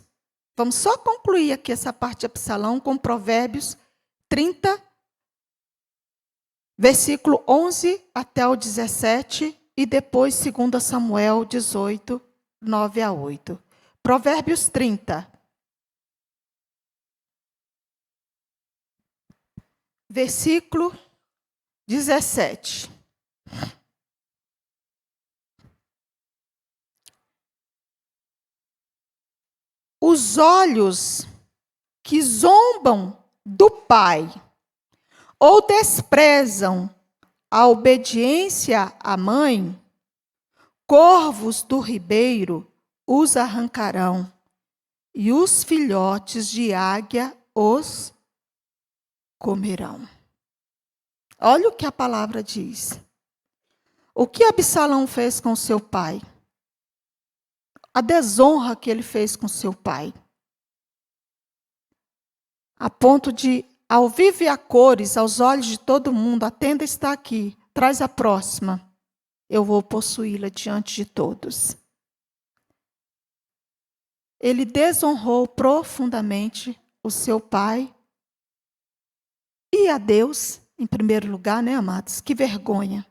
vamos só concluir aqui essa parte de Absalão com Provérbios 30, versículo 11 até o 17, e depois 2 Samuel 18, 9 a 8. Provérbios 30. Versículo 17. Os olhos que zombam do pai ou desprezam a obediência à mãe, corvos do ribeiro os arrancarão, e os filhotes de águia os comerão. Olha o que a palavra diz. O que Absalão fez com seu pai? A desonra que ele fez com seu pai. A ponto de, ao vivo e a cores, aos olhos de todo mundo, a tenda está aqui, traz a próxima. Eu vou possuí-la diante de todos. Ele desonrou profundamente o seu pai e a Deus, em primeiro lugar, né, amados? Que vergonha.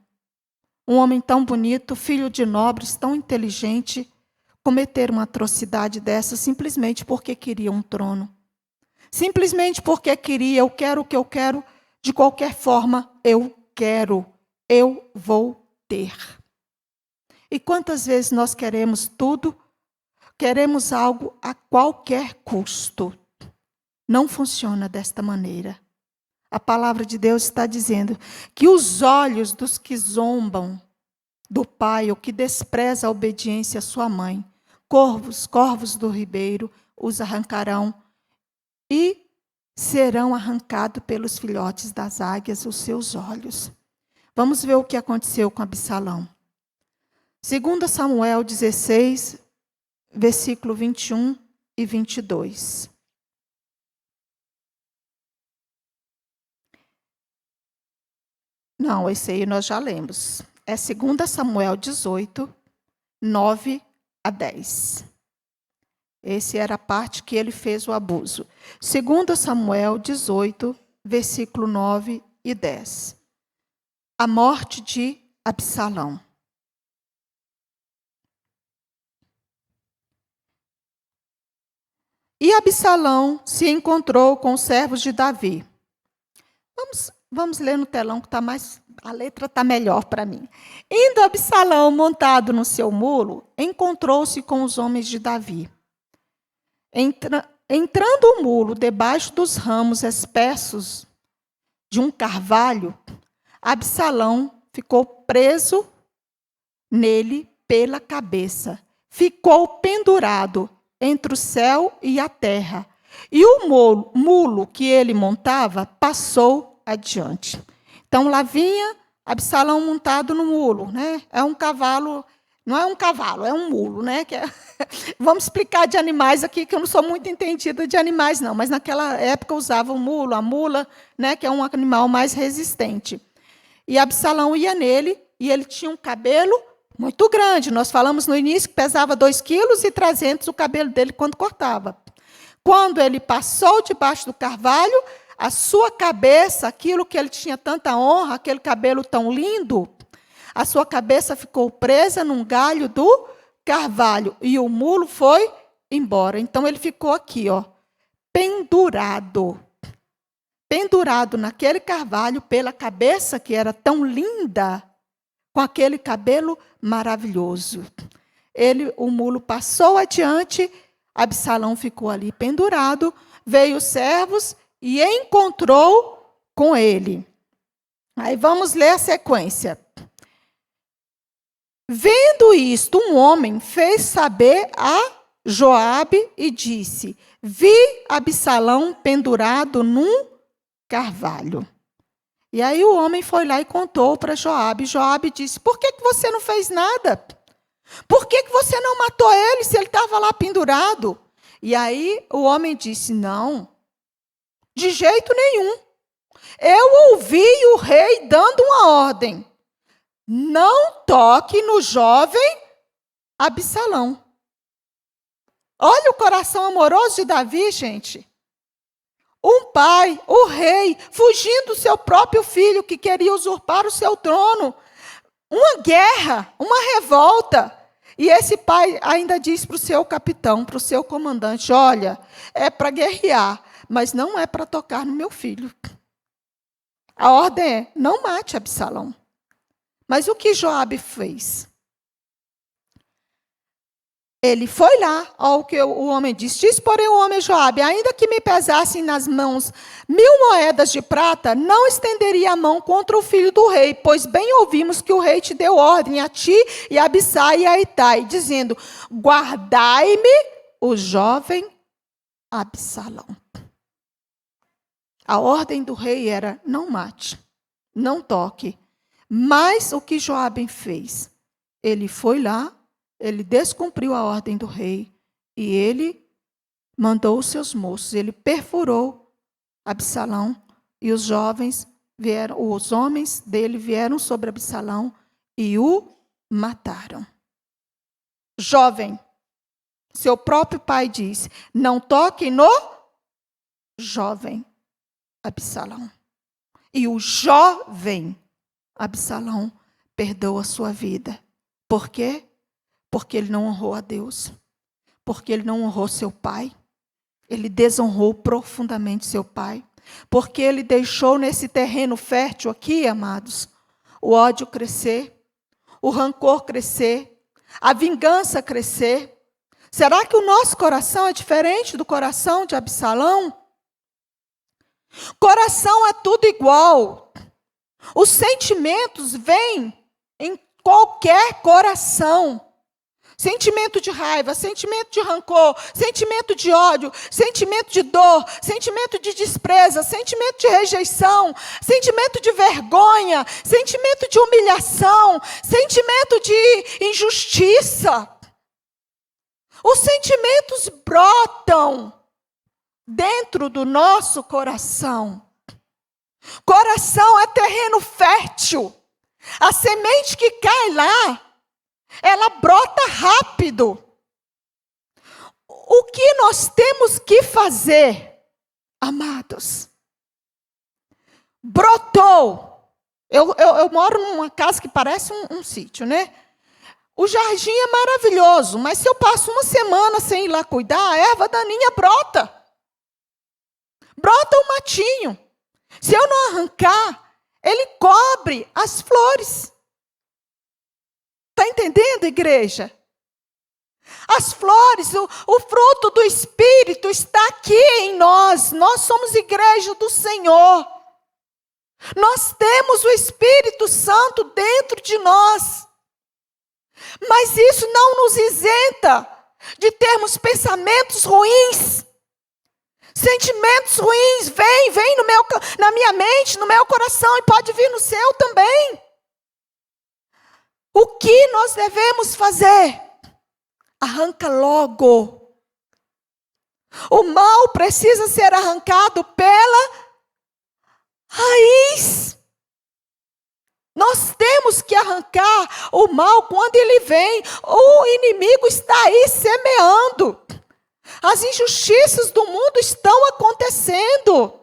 Um homem tão bonito, filho de nobres, tão inteligente, cometer uma atrocidade dessa simplesmente porque queria um trono. Simplesmente porque queria, eu quero o que eu quero, de qualquer forma, eu quero, eu vou ter. E quantas vezes nós queremos tudo, queremos algo a qualquer custo. Não funciona desta maneira. A palavra de Deus está dizendo que os olhos dos que zombam do pai ou que despreza a obediência à sua mãe, corvos do ribeiro, os arrancarão e serão arrancados pelos filhotes das águias os seus olhos. Vamos ver o que aconteceu com Absalão. 2 Samuel 16, versículo 21 e 22. Não, esse aí nós já lemos. É 2 Samuel 18, 9 a 10. Essa era a parte que ele fez o abuso. 2 Samuel 18, versículo 9 e 10. A morte de Absalão. E Absalão se encontrou com os servos de Davi. Vamos ler no telão, que a letra está melhor para mim. Indo Absalão, montado no seu mulo, encontrou-se com os homens de Davi. Entrando o mulo debaixo dos ramos espessos de um carvalho, Absalão ficou preso nele pela cabeça. Ficou pendurado entre o céu e a terra. E o mulo que ele montava passou adiante. Então, lá vinha Absalão montado no mulo, né? É um cavalo, não é um cavalo, é um mulo, né? Vamos explicar de animais aqui, que eu não sou muito entendida de animais, não. Mas naquela época usava o mulo, a mula, né? Que é um animal mais resistente. E Absalão ia nele, e ele tinha um cabelo muito grande. Nós falamos no início que pesava 2,3 kg o cabelo dele quando cortava. Quando ele passou debaixo do carvalho, a sua cabeça, aquilo que ele tinha tanta honra, aquele cabelo tão lindo, a sua cabeça ficou presa num galho do carvalho e o mulo foi embora. Então ele ficou aqui, ó, pendurado. Pendurado naquele carvalho pela cabeça que era tão linda, com aquele cabelo maravilhoso. O mulo passou adiante, Absalão ficou ali pendurado, veio os servos e encontrou com ele. Aí vamos ler a sequência. Vendo isto, um homem fez saber a Joabe e disse: vi Absalão pendurado num carvalho. E aí o homem foi lá e contou para Joabe. Joabe disse: por que você não fez nada? Por que você não matou ele se ele estava lá pendurado? E aí o homem disse: não, de jeito nenhum. Eu ouvi o rei dando uma ordem: não toque no jovem Absalão. Olha o coração amoroso de Davi, gente. Um pai, o rei, fugindo do seu próprio filho que queria usurpar o seu trono. Uma guerra, uma revolta. E esse pai ainda diz para o seu capitão, para o seu comandante: olha, é para guerrear, mas não é para tocar no meu filho. A ordem é: não mate Absalão. Mas o que Joabe fez? Ele foi lá, ao que o homem disse. Diz, porém, o homem Joabe: ainda que me pesassem nas mãos 1.000 moedas de prata, não estenderia a mão contra o filho do rei, pois bem ouvimos que o rei te deu ordem a ti e a Abissai e a Itai, dizendo: guardai-me o jovem Absalão. A ordem do rei era: não mate. não toque. Mas o que Joabe fez? Ele foi lá, ele descumpriu a ordem do rei e ele mandou os seus moços, ele perfurou Absalão e os homens dele vieram sobre Absalão e o mataram. Jovem, seu próprio pai disse, não toquem no jovem Absalão. E o jovem Absalão perdeu a sua vida. Por quê? Porque ele não honrou a Deus. Porque ele não honrou seu pai. Ele desonrou profundamente seu pai. Porque ele deixou nesse terreno fértil aqui, amados, o ódio crescer, o rancor crescer, a vingança crescer. Será que o nosso coração é diferente do coração de Absalão? Coração é tudo igual. Os sentimentos vêm em qualquer coração. Sentimento de raiva, sentimento de rancor, sentimento de ódio, sentimento de dor, sentimento de desprezo, sentimento de rejeição, sentimento de vergonha, sentimento de humilhação, sentimento de injustiça. Os sentimentos brotam dentro do nosso coração. Coração é terreno fértil. A semente que cai lá, ela brota rápido. O que nós temos que fazer, amados? Brotou. Eu moro numa casa que parece um sítio, né? O jardim é maravilhoso, mas se eu passo uma semana sem ir lá cuidar, a erva daninha brota. Brota um matinho. Se eu não arrancar, ele cobre as flores. Está entendendo, igreja? As flores, o fruto do Espírito está aqui em nós. Nós somos igreja do Senhor. Nós temos o Espírito Santo dentro de nós. Mas isso não nos isenta de termos pensamentos ruins. Sentimentos ruins vêm na minha mente, no meu coração e pode vir no seu também. O que nós devemos fazer? Arranca logo. O mal precisa ser arrancado pela raiz. Nós temos que arrancar o mal quando ele vem. O inimigo está aí semeando. As injustiças do mundo estão acontecendo.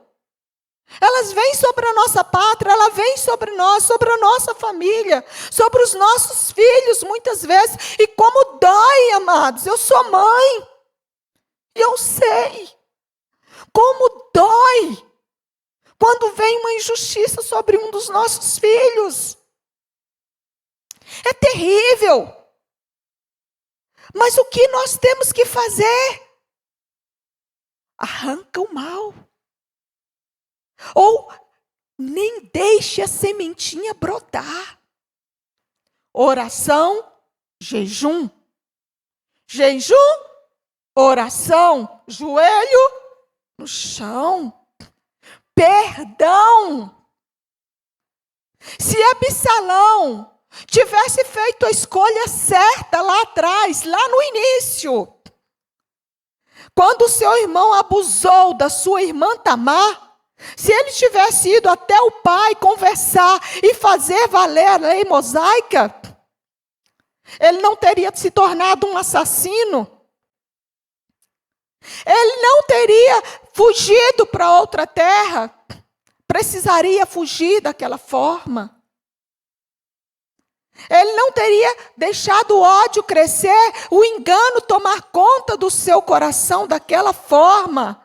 Elas vêm sobre a nossa pátria, elas vêm sobre nós, sobre a nossa família, sobre os nossos filhos, muitas vezes. E como dói, amados, eu sou mãe. E eu sei como dói quando vem uma injustiça sobre um dos nossos filhos. É terrível. Mas o que nós temos que fazer? Arranca o mal. Ou nem deixe a sementinha brotar. Oração, jejum. Jejum, oração, joelho no chão. Perdão. Se Absalão tivesse feito a escolha certa lá atrás, lá no início, quando o seu irmão abusou da sua irmã Tamar, se ele tivesse ido até o pai conversar e fazer valer a lei mosaica, ele não teria se tornado um assassino. Ele não teria fugido para outra terra. Precisaria fugir daquela forma. Ele não teria deixado o ódio crescer, o engano tomar conta do seu coração daquela forma,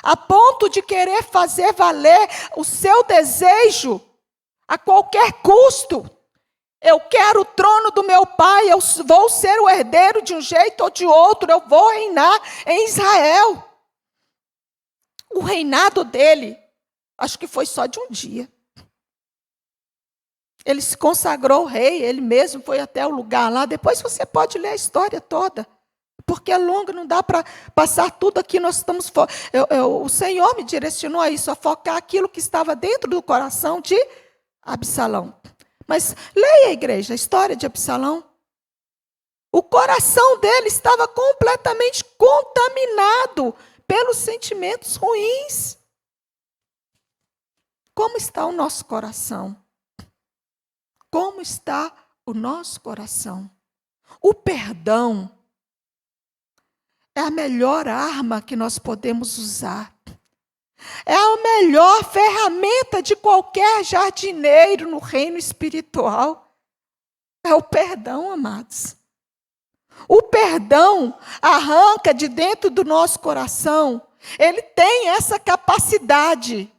a ponto de querer fazer valer o seu desejo a qualquer custo. Eu quero o trono do meu pai, eu vou ser o herdeiro de um jeito ou de outro, eu vou reinar em Israel. O reinado dele, acho que foi só de um dia. Ele se consagrou rei, ele mesmo foi até o lugar lá. Depois você pode ler a história toda, porque é longa, não dá para passar tudo aqui. Nós estamos o Senhor me direcionou a isso, a focar aquilo que estava dentro do coração de Absalão. Mas leia, igreja, a história de Absalão. O coração dele estava completamente contaminado pelos sentimentos ruins. Como está o nosso coração? Como está o nosso coração? O perdão é a melhor arma que nós podemos usar. É a melhor ferramenta de qualquer jardineiro no reino espiritual. É o perdão, amados. O perdão arranca de dentro do nosso coração. Ele tem essa capacidade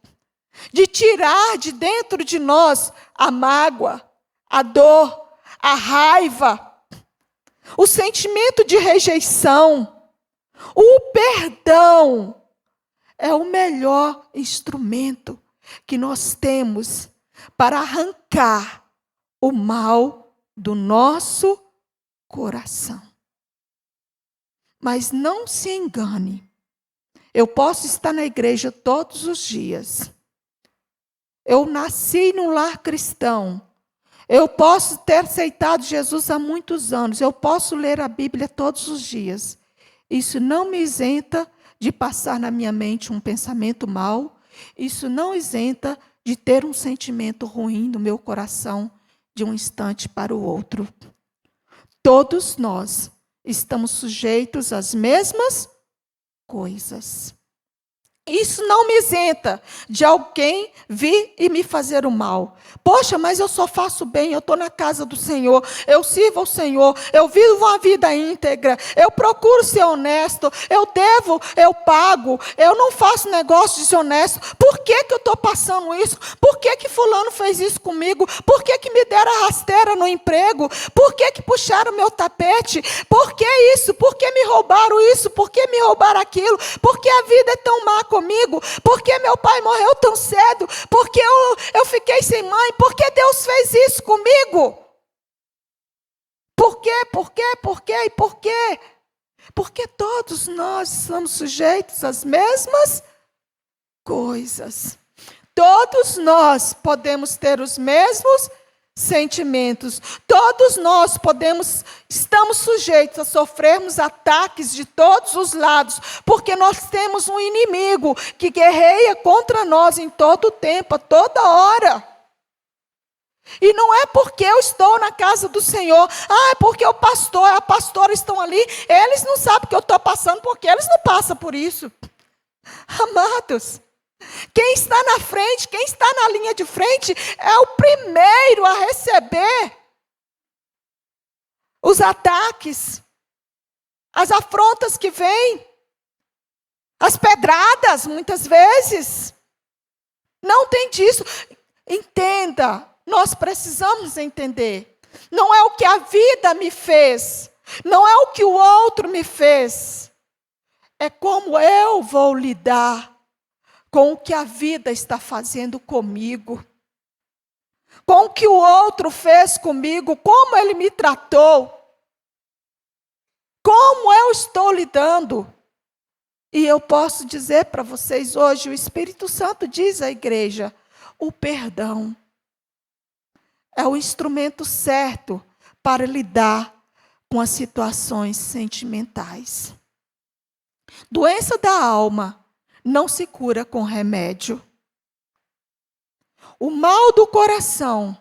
de tirar de dentro de nós a mágoa, a dor, a raiva, o sentimento de rejeição. O perdão é o melhor instrumento que nós temos para arrancar o mal do nosso coração. Mas não se engane. Eu posso estar na igreja todos os dias. Eu nasci num lar cristão. Eu posso ter aceitado Jesus há muitos anos. Eu posso ler a Bíblia todos os dias. Isso não me isenta de passar na minha mente um pensamento mau. Isso não isenta de ter um sentimento ruim no meu coração de um instante para o outro. Todos nós estamos sujeitos às mesmas coisas. Isso não me isenta de alguém vir e me fazer o mal. Poxa, mas eu só faço bem, eu estou na casa do Senhor, eu sirvo ao Senhor, eu vivo uma vida íntegra, eu procuro ser honesto, eu devo, eu pago, eu não faço negócio desonesto. Por que eu estou passando isso? Por que fulano fez isso comigo? Por que me deram a rasteira no emprego? Por que puxaram meu tapete? Por que isso? Por que me roubaram isso? Por que me roubaram aquilo? Por que a vida é tão má comigo? Por que meu pai morreu tão cedo? Por que eu fiquei sem mãe? Por que Deus fez isso comigo? Por quê? Por quê? Por quê? E por quê? Porque todos nós somos sujeitos às mesmas coisas. Todos nós podemos ter os mesmos sentimentos. Todos nós estamos sujeitos a sofrermos ataques de todos os lados, porque nós temos um inimigo que guerreia contra nós em todo o tempo, a toda hora. E não é porque eu estou na casa do Senhor, é porque o pastor e a pastora estão ali, eles não sabem o que eu estou passando, porque eles não passam por isso. Amados, quem está na frente, quem está na linha de frente, é o primeiro a receber os ataques, as afrontas que vêm, as pedradas, muitas vezes. Não tem disso. Entenda, nós precisamos entender. Não é o que a vida me fez, não é o que o outro me fez, é como eu vou lidar com o que a vida está fazendo comigo, com o que o outro fez comigo, como ele me tratou, como eu estou lidando. E eu posso dizer para vocês hoje, o Espírito Santo diz à igreja, o perdão é o instrumento certo para lidar com as situações sentimentais. Doença da alma não se cura com remédio. O mal do coração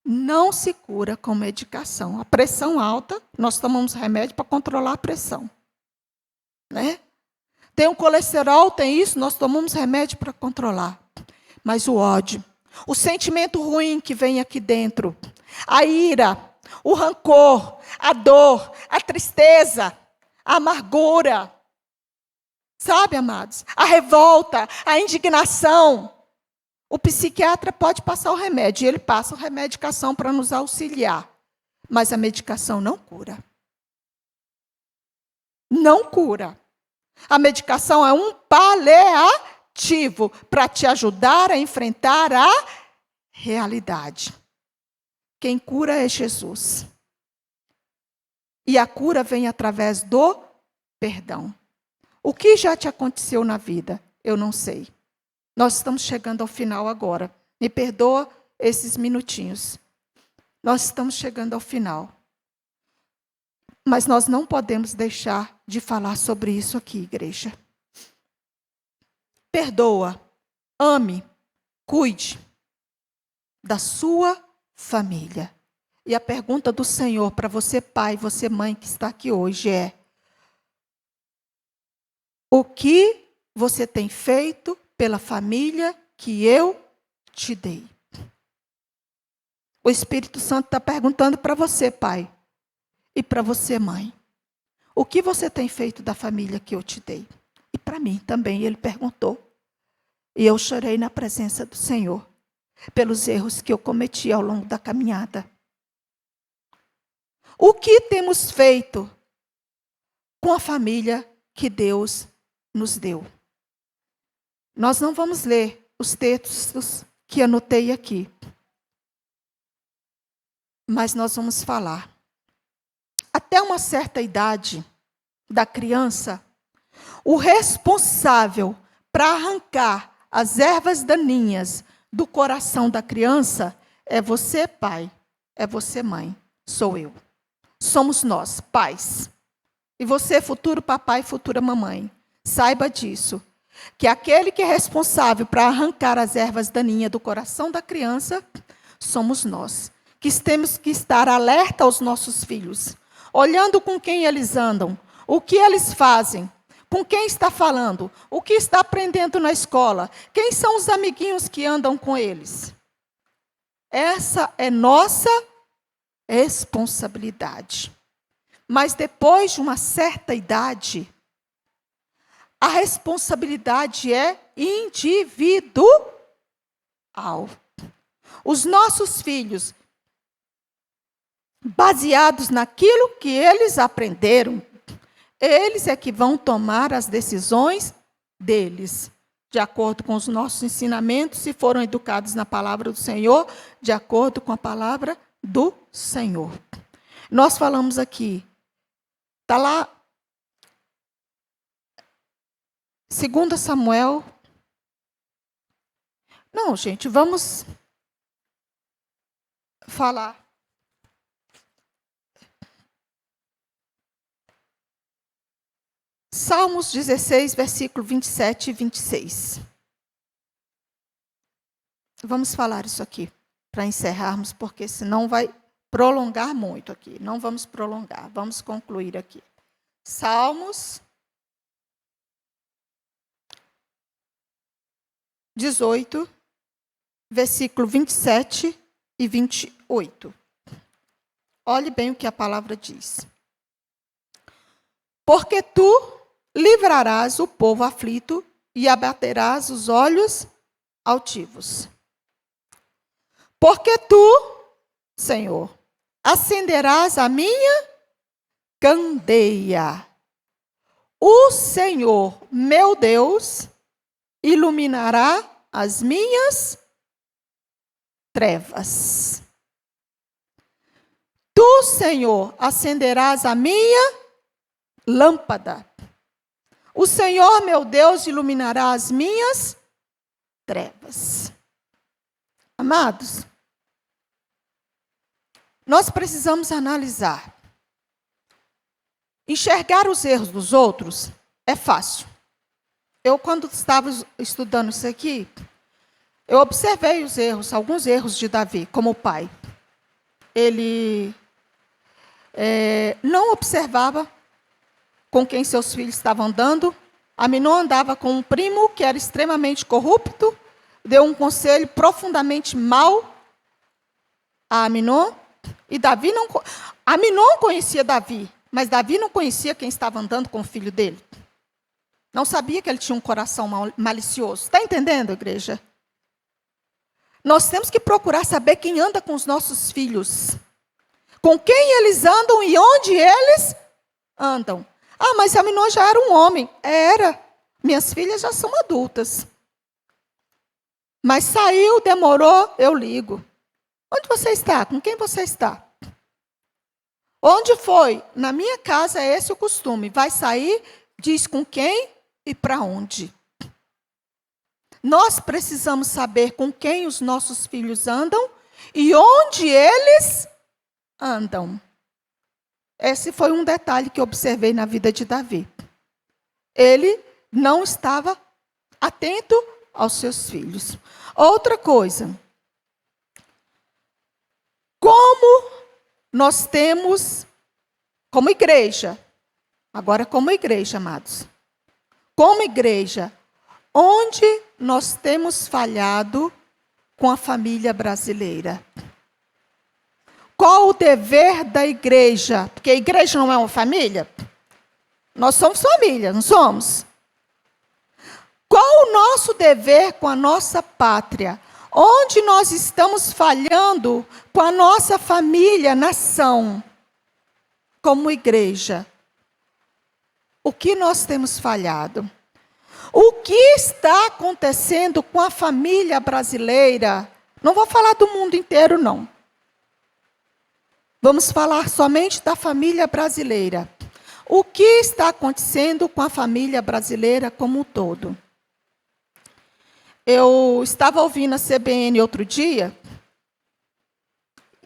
não se cura com medicação. A pressão alta, nós tomamos remédio para controlar a pressão. Né? Tem um colesterol, tem isso, nós tomamos remédio para controlar. Mas o ódio, o sentimento ruim que vem aqui dentro, a ira, o rancor, a dor, a tristeza, a amargura, sabe, amados? A revolta, a indignação. O psiquiatra pode passar o remédio, e ele passa a medicação para nos auxiliar. Mas a medicação não cura. Não cura. A medicação é um paliativo para te ajudar a enfrentar a realidade. Quem cura é Jesus. E a cura vem através do perdão. O que já te aconteceu na vida? Eu não sei. Nós estamos chegando ao final agora Me perdoa esses minutinhos. Nós estamos chegando ao final. Mas nós não podemos deixar de falar sobre isso aqui, igreja. Perdoa, ame, cuide da sua família. E a pergunta do Senhor para você, pai, você, mãe, que está aqui hoje é: o que você tem feito pela família que eu te dei? O Espírito Santo está perguntando para você, pai, e para você, mãe. O que você tem feito da família que eu te dei? E para mim também ele perguntou. E eu chorei na presença do Senhor pelos erros que eu cometi ao longo da caminhada. O que temos feito com a família que Deus nos deu? Nós não vamos ler os textos que anotei aqui, mas nós vamos falar. Até uma certa idade da criança, o responsável para arrancar as ervas daninhas do coração da criança é você, pai, é você, mãe, sou eu. Somos nós, pais. E você, futuro papai, futura mamãe. Saiba disso, que aquele que é responsável para arrancar as ervas daninhas do coração da criança somos nós, que temos que estar alerta aos nossos filhos, olhando com quem eles andam, o que eles fazem, com quem está falando, o que está aprendendo na escola, quem são os amiguinhos que andam com eles. Essa é nossa responsabilidade. Mas depois de uma certa idade, a responsabilidade é individual. Os nossos filhos, baseados naquilo que eles aprenderam, eles é que vão tomar as decisões deles, de acordo com os nossos ensinamentos, se foram educados na palavra do Senhor, de acordo com a palavra do Senhor. Nós falamos aqui, está lá, 2 Samuel. Não, gente, vamos falar. Salmos 16, versículo 27 e 26. Vamos falar isso aqui, para encerrarmos, porque senão vai prolongar muito aqui. Não vamos prolongar, vamos concluir aqui. Salmos 18, versículo 27 e 28. Olhe bem o que a palavra diz. Porque tu livrarás o povo aflito e abaterás os olhos altivos. Porque tu, Senhor, acenderás a minha candeia. O Senhor, meu Deus, iluminará as minhas trevas. Tu, Senhor, acenderás a minha lâmpada. O Senhor, meu Deus, iluminará as minhas trevas. Amados, nós precisamos analisar. Enxergar os erros dos outros é fácil. Eu, quando estava estudando isso aqui, eu observei os erros, alguns erros de Davi, como pai. Ele não observava com quem seus filhos estavam andando. Aminon andava com um primo que era extremamente corrupto, deu um conselho profundamente mau a Aminon, e Davi não... Aminon conhecia Davi, mas Davi não conhecia quem estava andando com o filho dele. Não sabia que ele tinha um coração malicioso. Está entendendo, igreja? Nós temos que procurar saber quem anda com os nossos filhos, com quem eles andam e onde eles andam. Ah, mas Aminon já era um homem. Era. Minhas filhas já são adultas. Mas saiu, demorou, eu ligo. Onde você está? Com quem você está? Onde foi? Na minha casa é esse o costume. Vai sair, diz com quem e para onde. Nós precisamos saber com quem os nossos filhos andam e onde eles andam. Esse foi um detalhe que eu observei na vida de Davi. Ele não estava atento aos seus filhos. Outra coisa. Como nós temos, como igreja, agora como igreja, amados, como igreja, onde nós temos falhado com a família brasileira? Qual o dever da igreja? Porque a igreja não é uma família? Nós somos família, não somos? Qual o nosso dever com a nossa pátria? Onde nós estamos falhando com a nossa família, nação, como igreja? O que nós temos falhado? O que está acontecendo com a família brasileira? Não vou falar do mundo inteiro, não. Vamos falar somente da família brasileira. O que está acontecendo com a família brasileira como um todo? Eu estava ouvindo a CBN outro dia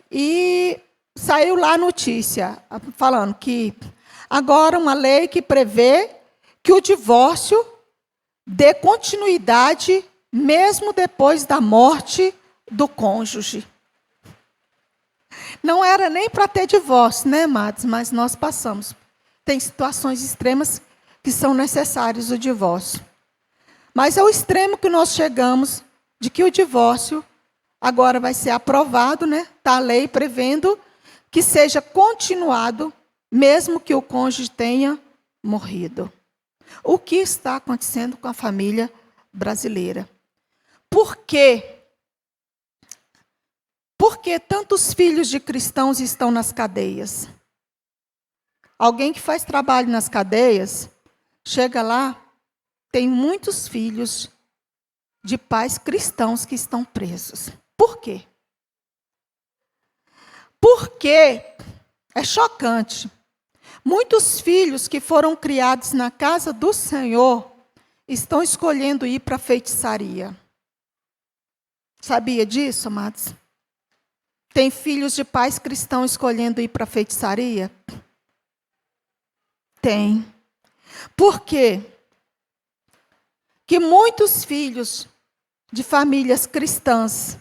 e saiu lá a notícia falando que agora uma lei que prevê que o divórcio dê continuidade mesmo depois da morte do cônjuge. Não era nem para ter divórcio, né, amados? Mas nós passamos. Tem situações extremas que são necessários o divórcio. Mas é o extremo que nós chegamos de que o divórcio agora vai ser aprovado, né? Está a lei prevendo que seja continuado, mesmo que o cônjuge tenha morrido. O que está acontecendo com a família brasileira? Por quê? Por que tantos filhos de cristãos estão nas cadeias? Alguém que faz trabalho nas cadeias, chega lá, tem muitos filhos de pais cristãos que estão presos. Por quê? Porque é chocante. Muitos filhos que foram criados na casa do Senhor estão escolhendo ir para a feitiçaria. Sabia disso, amados? Tem filhos de pais cristãos escolhendo ir para a feitiçaria? Tem. Por quê? Que muitos filhos de famílias cristãs,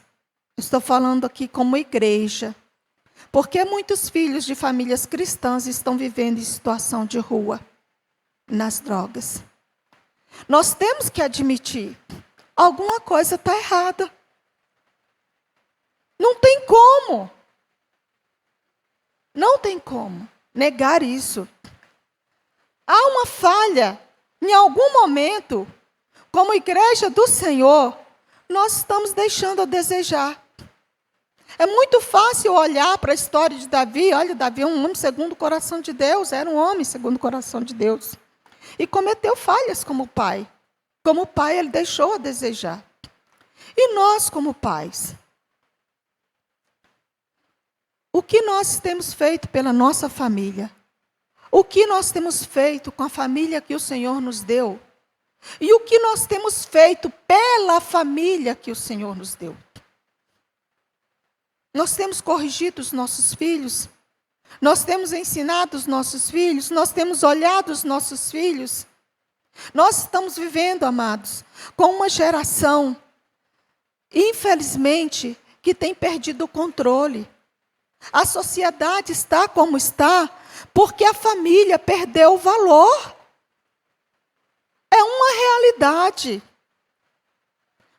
estou falando aqui como igreja, porque muitos filhos de famílias cristãs estão vivendo em situação de rua, nas drogas. Nós temos que admitir, alguma coisa está errada. Não tem como. Não tem como negar isso. Há uma falha. Em algum momento, como igreja do Senhor, nós estamos deixando a desejar. É muito fácil olhar para a história de Davi. Olha, Davi é um homem segundo o coração de Deus. Era um homem segundo o coração de Deus. E cometeu falhas como pai. Como pai, ele deixou a desejar. E nós, como pais? O que nós temos feito pela nossa família? O que nós temos feito com a família que o Senhor nos deu? E o que nós temos feito pela família que o Senhor nos deu? Nós temos corrigido os nossos filhos? Nós temos ensinado os nossos filhos? Nós temos olhado os nossos filhos? Nós estamos vivendo, amados, com uma geração, infelizmente, que tem perdido o controle. A sociedade está como está porque a família perdeu o valor. É uma realidade.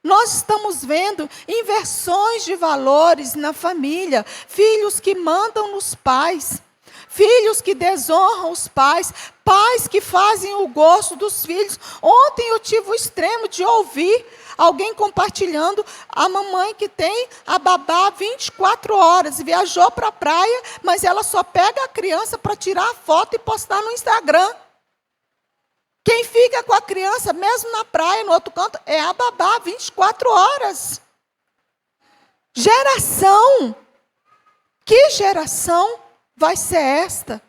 Nós estamos vendo inversões de valores na família. Filhos que mandam nos pais. Filhos que desonram os pais. Pais que fazem o gosto dos filhos. Ontem eu tive o extremo de ouvir alguém compartilhando a mamãe que tem a babá 24 horas. Viajou para a praia, mas ela só pega a criança para tirar a foto e postar no Instagram. Quem fica com a criança, mesmo na praia, no outro canto, é a babá 24 horas. Geração. Que geração vai ser esta?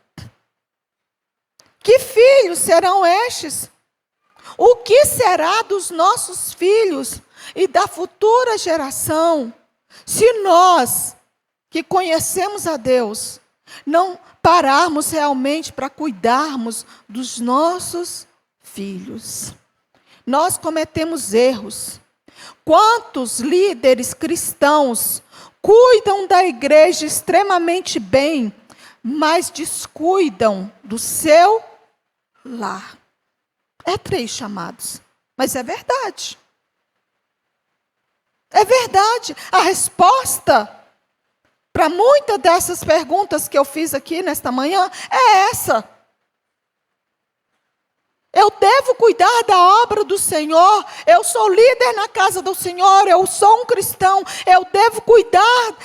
Que filhos serão estes? O que será dos nossos filhos e da futura geração se nós, que conhecemos a Deus, não pararmos realmente para cuidarmos dos nossos filhos? Nós cometemos erros. Quantos líderes cristãos cuidam da igreja extremamente bem, mas descuidam do seu lar? É triste, chamados, mas é verdade. É verdade. A resposta para muitas dessas perguntas que eu fiz aqui nesta manhã é essa. Eu devo cuidar da obra do Senhor. Eu sou líder na casa do Senhor. Eu sou um cristão. Eu devo cuidar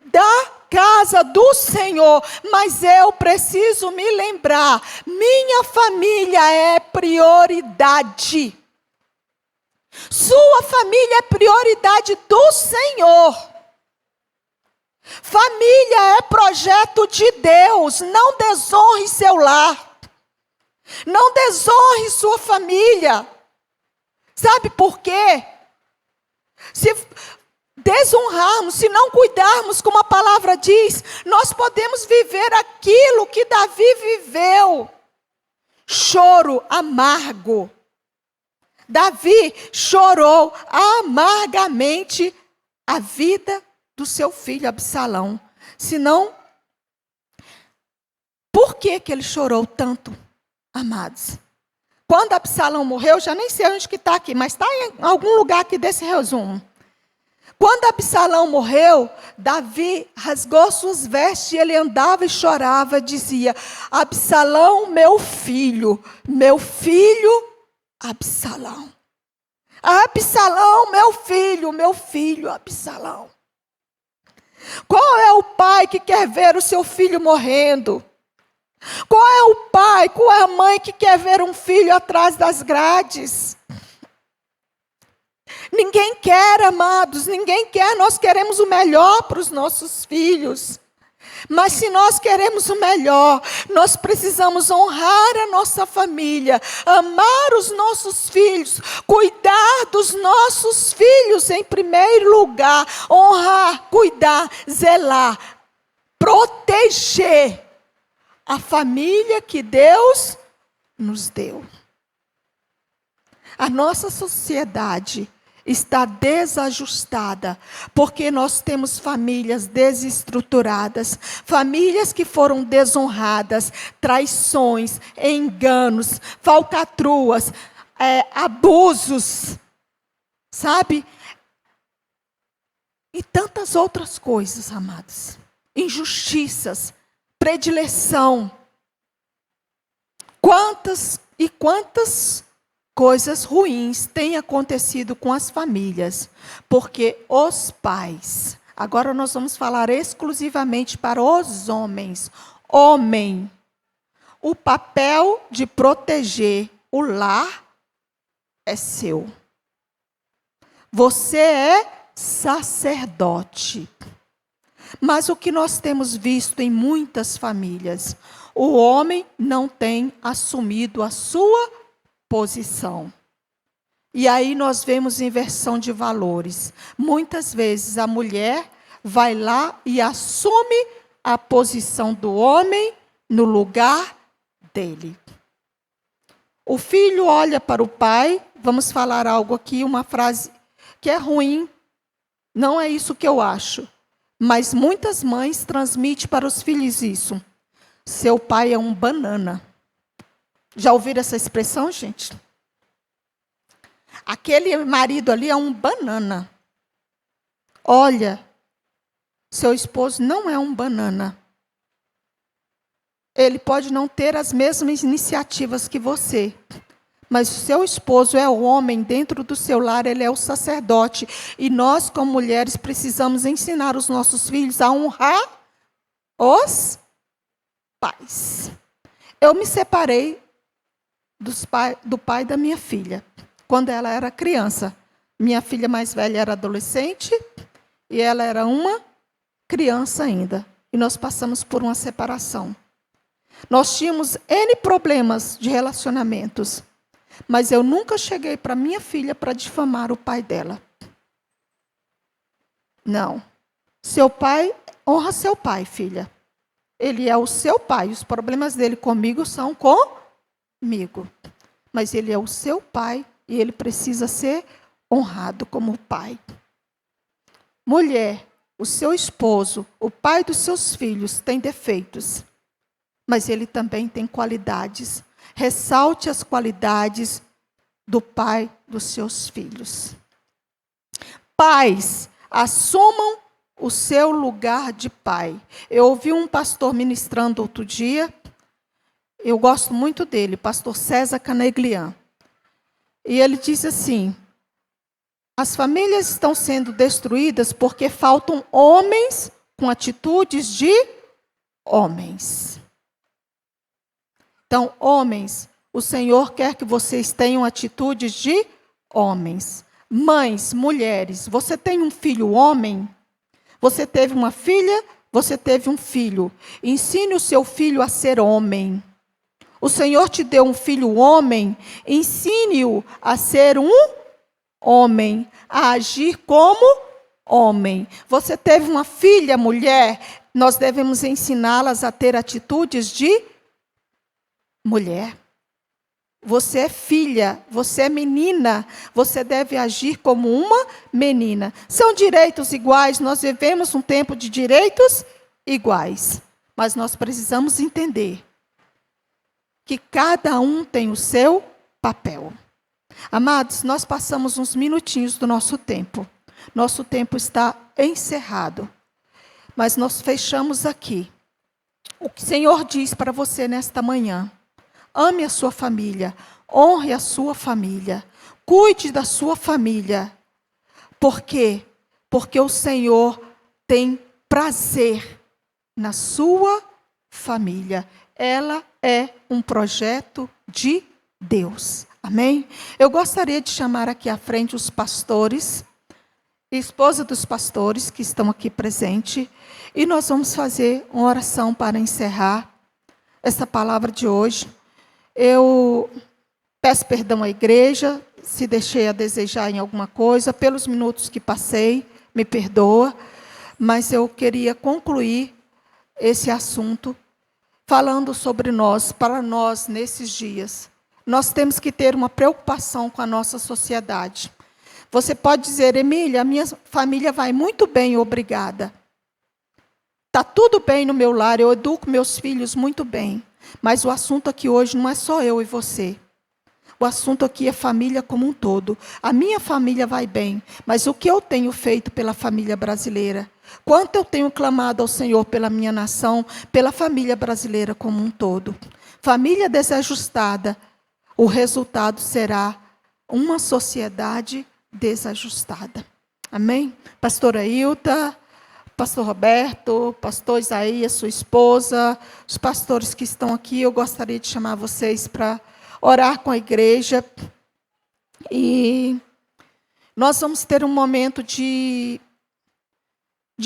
da casa do Senhor. Mas eu preciso me lembrar: minha família é prioridade. Sua família é prioridade do Senhor. Família é projeto de Deus. Não desonre seu lar. Não desonre sua família. Sabe por quê? Se desonrarmos, se não cuidarmos, como a palavra diz, nós podemos viver aquilo que Davi viveu. Choro amargo. Davi chorou amargamente a vida do seu filho Absalão. Senão, por que ele chorou tanto, amados? Quando Absalão morreu, já nem sei onde que está aqui, mas está em algum lugar aqui desse resumo. Quando Absalão morreu, Davi rasgou suas vestes e ele andava e chorava, dizia: Absalão, meu filho, Absalão. Absalão, meu filho, Absalão. Qual é o pai que quer ver o seu filho morrendo? Qual é o pai, qual é a mãe que quer ver um filho atrás das grades? Ninguém quer, amados, ninguém quer. Nós queremos o melhor para os nossos filhos. Mas se nós queremos o melhor, nós precisamos honrar a nossa família, amar os nossos filhos, cuidar dos nossos filhos em primeiro lugar, honrar, cuidar, zelar, proteger a família que Deus nos deu. A nossa sociedade está desajustada, porque nós temos famílias desestruturadas, famílias que foram desonradas, traições, enganos, falcatruas, abusos, sabe? E tantas outras coisas, amados. Injustiças, predileção. Quantas coisas ruins têm acontecido com as famílias, porque os pais, agora nós vamos falar exclusivamente para os homens. Homem, o papel de proteger o lar é seu. Você é sacerdote. Mas o que nós temos visto em muitas famílias, o homem não tem assumido a sua posição. E aí nós vemos inversão de valores. Muitas vezes a mulher vai lá e assume a posição do homem no lugar dele. O filho olha para o pai, vamos falar algo aqui, uma frase que é ruim, não é isso que eu acho, mas muitas mães transmitem para os filhos isso: seu pai é um banana. Já ouviram essa expressão, gente? Aquele marido ali é um banana. Olha, seu esposo não é um banana. Ele pode não ter as mesmas iniciativas que você, mas o seu esposo é o homem dentro do seu lar, ele é o sacerdote. E nós, como mulheres, precisamos ensinar os nossos filhos a honrar os pais. Eu me separei do pai da minha filha, quando ela era criança. Minha filha mais velha era adolescente e ela era uma criança ainda. E nós passamos por uma separação. Nós tínhamos N problemas de relacionamentos. Mas eu nunca cheguei para minha filha para difamar o pai dela. Não. Seu pai, honra seu pai, filha. Ele é o seu pai. Os problemas dele comigo são comigo. Mas ele é o seu pai e ele precisa ser honrado como pai. Mulher, o seu esposo, o pai dos seus filhos tem defeitos, mas ele também tem qualidades. Ressalte as qualidades do pai dos seus filhos. Pais, assumam o seu lugar de pai. Eu ouvi um pastor ministrando outro dia, eu gosto muito dele, pastor César Caneglian. E ele disse assim: as famílias estão sendo destruídas porque faltam homens com atitudes de homens. Então, homens, o Senhor quer que vocês tenham atitudes de homens. Mães, mulheres, você tem um filho homem? Você teve uma filha? Você teve um filho. Ensine o seu filho a ser homem. O Senhor te deu um filho homem, ensine-o a ser um homem, a agir como homem. Você teve uma filha, mulher, nós devemos ensiná-las a ter atitudes de mulher. Você é filha, você é menina, você deve agir como uma menina. São direitos iguais, nós vivemos um tempo de direitos iguais. Mas nós precisamos entender que cada um tem o seu papel. Amados, nós passamos uns minutinhos do nosso tempo. Nosso tempo está encerrado. Mas nós fechamos aqui. O que o Senhor diz para você nesta manhã: ame a sua família, honre a sua família, cuide da sua família. Por quê? Porque o Senhor tem prazer na sua família. Ela é um projeto de Deus. Amém? Eu gostaria de chamar aqui à frente os pastores, esposa dos pastores que estão aqui presentes, e nós vamos fazer uma oração para encerrar essa palavra de hoje. Eu peço perdão à igreja, se deixei a desejar em alguma coisa, pelos minutos que passei, me perdoa, mas eu queria concluir esse assunto falando sobre nós, para nós nesses dias. Nós temos que ter uma preocupação com a nossa sociedade. Você pode dizer: Emília, a minha família vai muito bem, obrigada. Está tudo bem no meu lar, eu educo meus filhos muito bem. Mas o assunto aqui hoje não é só eu e você. O assunto aqui é família como um todo. A minha família vai bem, mas o que eu tenho feito pela família brasileira? Quanto eu tenho clamado ao Senhor pela minha nação, pela família brasileira como um todo? Família desajustada, o resultado será uma sociedade desajustada. Amém? Pastora Hilda, pastor Roberto, pastor Isaías, sua esposa, os pastores que estão aqui, eu gostaria de chamar vocês para orar com a igreja. E nós vamos ter um momento de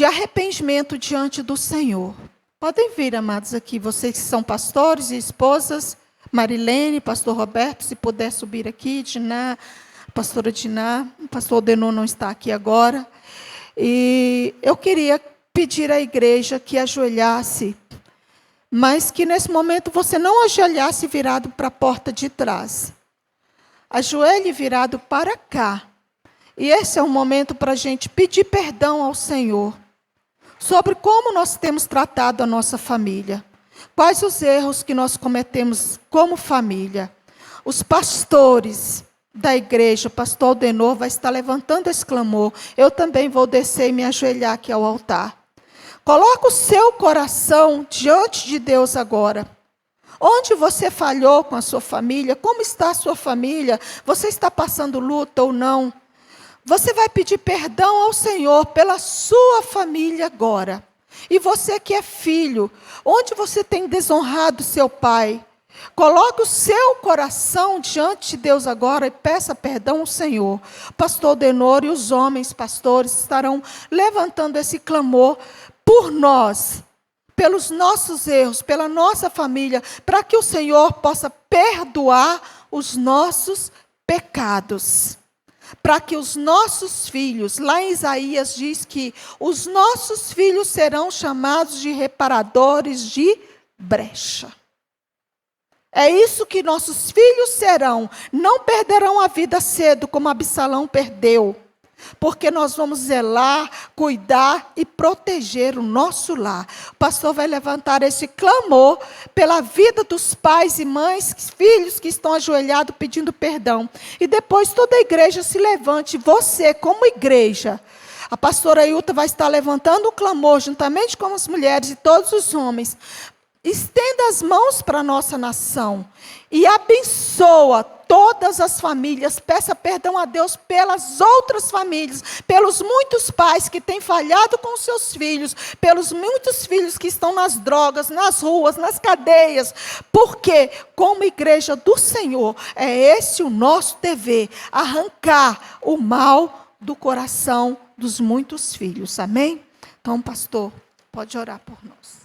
arrependimento diante do Senhor. Podem vir, amados, aqui, vocês que são pastores e esposas, Marilene, pastor Roberto, se puder subir aqui, Diná, pastora Diná, o pastor Denô não está aqui agora. E eu queria pedir à igreja que ajoelhasse, mas que nesse momento você não ajoelhasse virado para a porta de trás. Ajoelhe virado para cá. E esse é um momento para a gente pedir perdão ao Senhor sobre como nós temos tratado a nossa família. Quais os erros que nós cometemos como família. Os pastores da igreja, o pastor Aldenor vai estar levantando esse clamor. Eu também vou descer e me ajoelhar aqui ao altar. Coloca o seu coração diante de Deus agora. Onde você falhou com a sua família? Como está a sua família? Você está passando luta ou não? Você vai pedir perdão ao Senhor pela sua família agora. E você que é filho, onde você tem desonrado seu pai? Coloque o seu coração diante de Deus agora e peça perdão ao Senhor. Pastor Denor e os homens pastores estarão levantando esse clamor por nós, pelos nossos erros, pela nossa família, para que o Senhor possa perdoar os nossos pecados. Para que os nossos filhos, lá em Isaías diz que os nossos filhos serão chamados de reparadores de brecha. É isso que nossos filhos serão. Não perderão a vida cedo, como Absalão perdeu. Porque nós vamos zelar, cuidar e proteger o nosso lar. O pastor vai levantar esse clamor pela vida dos pais e mães, filhos que estão ajoelhados pedindo perdão. E depois toda a igreja se levante, você como igreja. A pastora Ilta vai estar levantando um clamor, juntamente com as mulheres e todos os homens. Estenda as mãos para a nossa nação e abençoa todas as famílias. Peça perdão a Deus pelas outras famílias, pelos muitos pais que têm falhado com seus filhos, pelos muitos filhos que estão nas drogas, nas ruas, nas cadeias. Porque, como igreja do Senhor, é esse o nosso dever, arrancar o mal do coração dos muitos filhos. Amém? Então, pastor, pode orar por nós.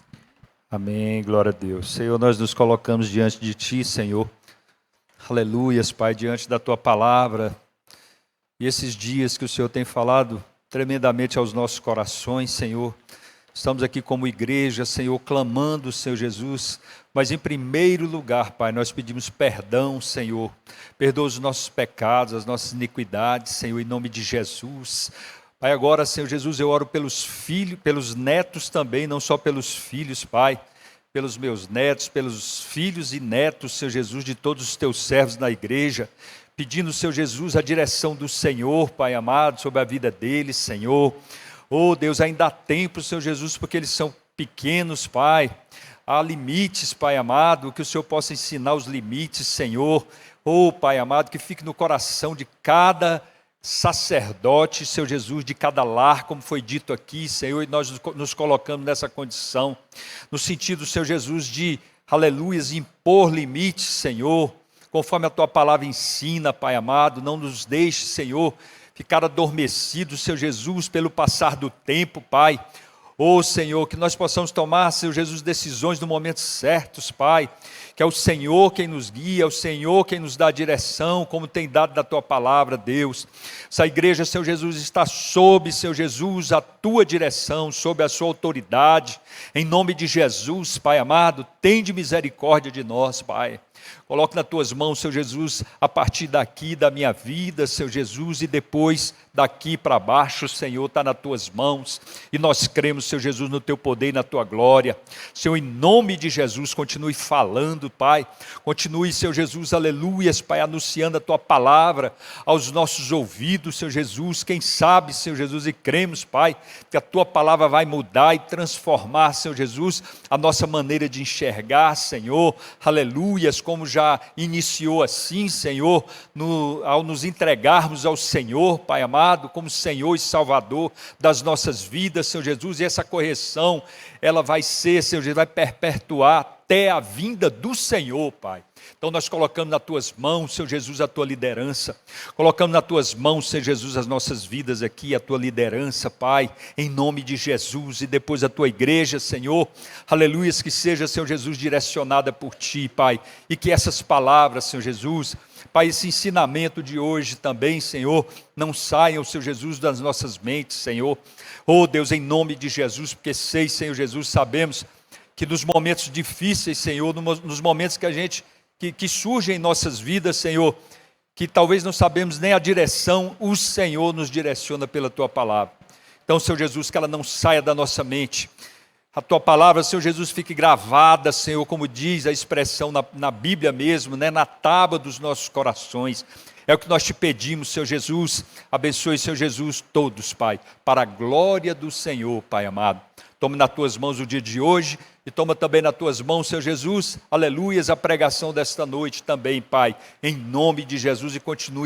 Amém, glória a Deus. Senhor, nós nos colocamos diante de Ti, Senhor. Aleluias, Pai, diante da Tua palavra. E esses dias que o Senhor tem falado tremendamente aos nossos corações, Senhor. Estamos aqui como igreja, Senhor, clamando, Senhor Jesus. Mas em primeiro lugar, Pai, nós pedimos perdão, Senhor. Perdoa os nossos pecados, as nossas iniquidades, Senhor, em nome de Jesus. Pai, agora, Senhor Jesus, eu oro pelos filhos, pelos netos também, não só pelos filhos, Pai, pelos meus netos, pelos filhos e netos, Senhor Jesus, de todos os teus servos na igreja, pedindo, Senhor Jesus, a direção do Senhor, Pai amado, sobre a vida deles, Senhor. Oh, Deus, ainda há tempo, Senhor Jesus, porque eles são pequenos, Pai. Há limites, Pai amado, que o Senhor possa ensinar os limites, Senhor. Oh, Pai amado, que fique no coração de cada sacerdote, Senhor Jesus, de cada lar, como foi dito aqui, Senhor, e nós nos colocamos nessa condição, no sentido, Senhor Jesus, de, aleluias, impor limites, Senhor, conforme a Tua palavra ensina, Pai amado. Não nos deixe, Senhor, ficar adormecidos, Senhor Jesus, pelo passar do tempo, Pai. Oh, Senhor, que nós possamos tomar, Senhor Jesus, decisões no momento certos, Pai, que é o Senhor quem nos guia, é o Senhor quem nos dá a direção, como tem dado da Tua palavra, Deus. Essa igreja, Senhor Jesus, está sob, Senhor Jesus, a Tua direção, sob a Sua autoridade, em nome de Jesus, Pai amado, tende misericórdia de nós, Pai. Coloque nas Tuas mãos, Senhor Jesus, a partir daqui da minha vida, Senhor Jesus, e depois daqui para baixo, Senhor, está nas Tuas mãos, e nós cremos, Senhor Jesus, no Teu poder e na Tua glória. Senhor, em nome de Jesus, continue falando, Pai, continue, Senhor Jesus, aleluias, Pai, anunciando a Tua palavra aos nossos ouvidos, Senhor Jesus. Quem sabe, Senhor Jesus, e cremos, Pai, que a Tua palavra vai mudar e transformar, Senhor Jesus, a nossa maneira de enxergar, Senhor, aleluias, como já iniciou assim, Senhor, ao nos entregarmos ao Senhor, Pai amado, como Senhor e Salvador das nossas vidas, Senhor Jesus. E essa correção, ela vai ser, Senhor Jesus, vai perpetuar até a vinda do Senhor, Pai. Então nós colocamos nas Tuas mãos, Senhor Jesus, a Tua liderança. Colocamos nas Tuas mãos, Senhor Jesus, as nossas vidas aqui, a Tua liderança, Pai, em nome de Jesus. E depois a Tua igreja, Senhor, aleluias, que seja, Senhor Jesus, direcionada por Ti, Pai. E que essas palavras, Senhor Jesus, Pai, esse ensinamento de hoje também, Senhor, não saiam, Senhor Jesus, das nossas mentes, Senhor. Oh Deus, em nome de Jesus, porque sei, Senhor Jesus, sabemos que nos momentos difíceis, Senhor, nos momentos que surgem em nossas vidas, Senhor, que talvez não sabemos nem a direção, o Senhor nos direciona pela Tua palavra. Então, Senhor Jesus, que ela não saia da nossa mente. A Tua palavra, Senhor Jesus, fique gravada, Senhor, como diz a expressão na Bíblia mesmo, né, na tábua dos nossos corações. É o que nós Te pedimos, Senhor Jesus. Abençoe, Senhor Jesus, todos, Pai, para a glória do Senhor, Pai amado. Tome nas Tuas mãos o dia de hoje e toma também nas Tuas mãos, Senhor Jesus, aleluias, a pregação desta noite também, Pai, em nome de Jesus, e continue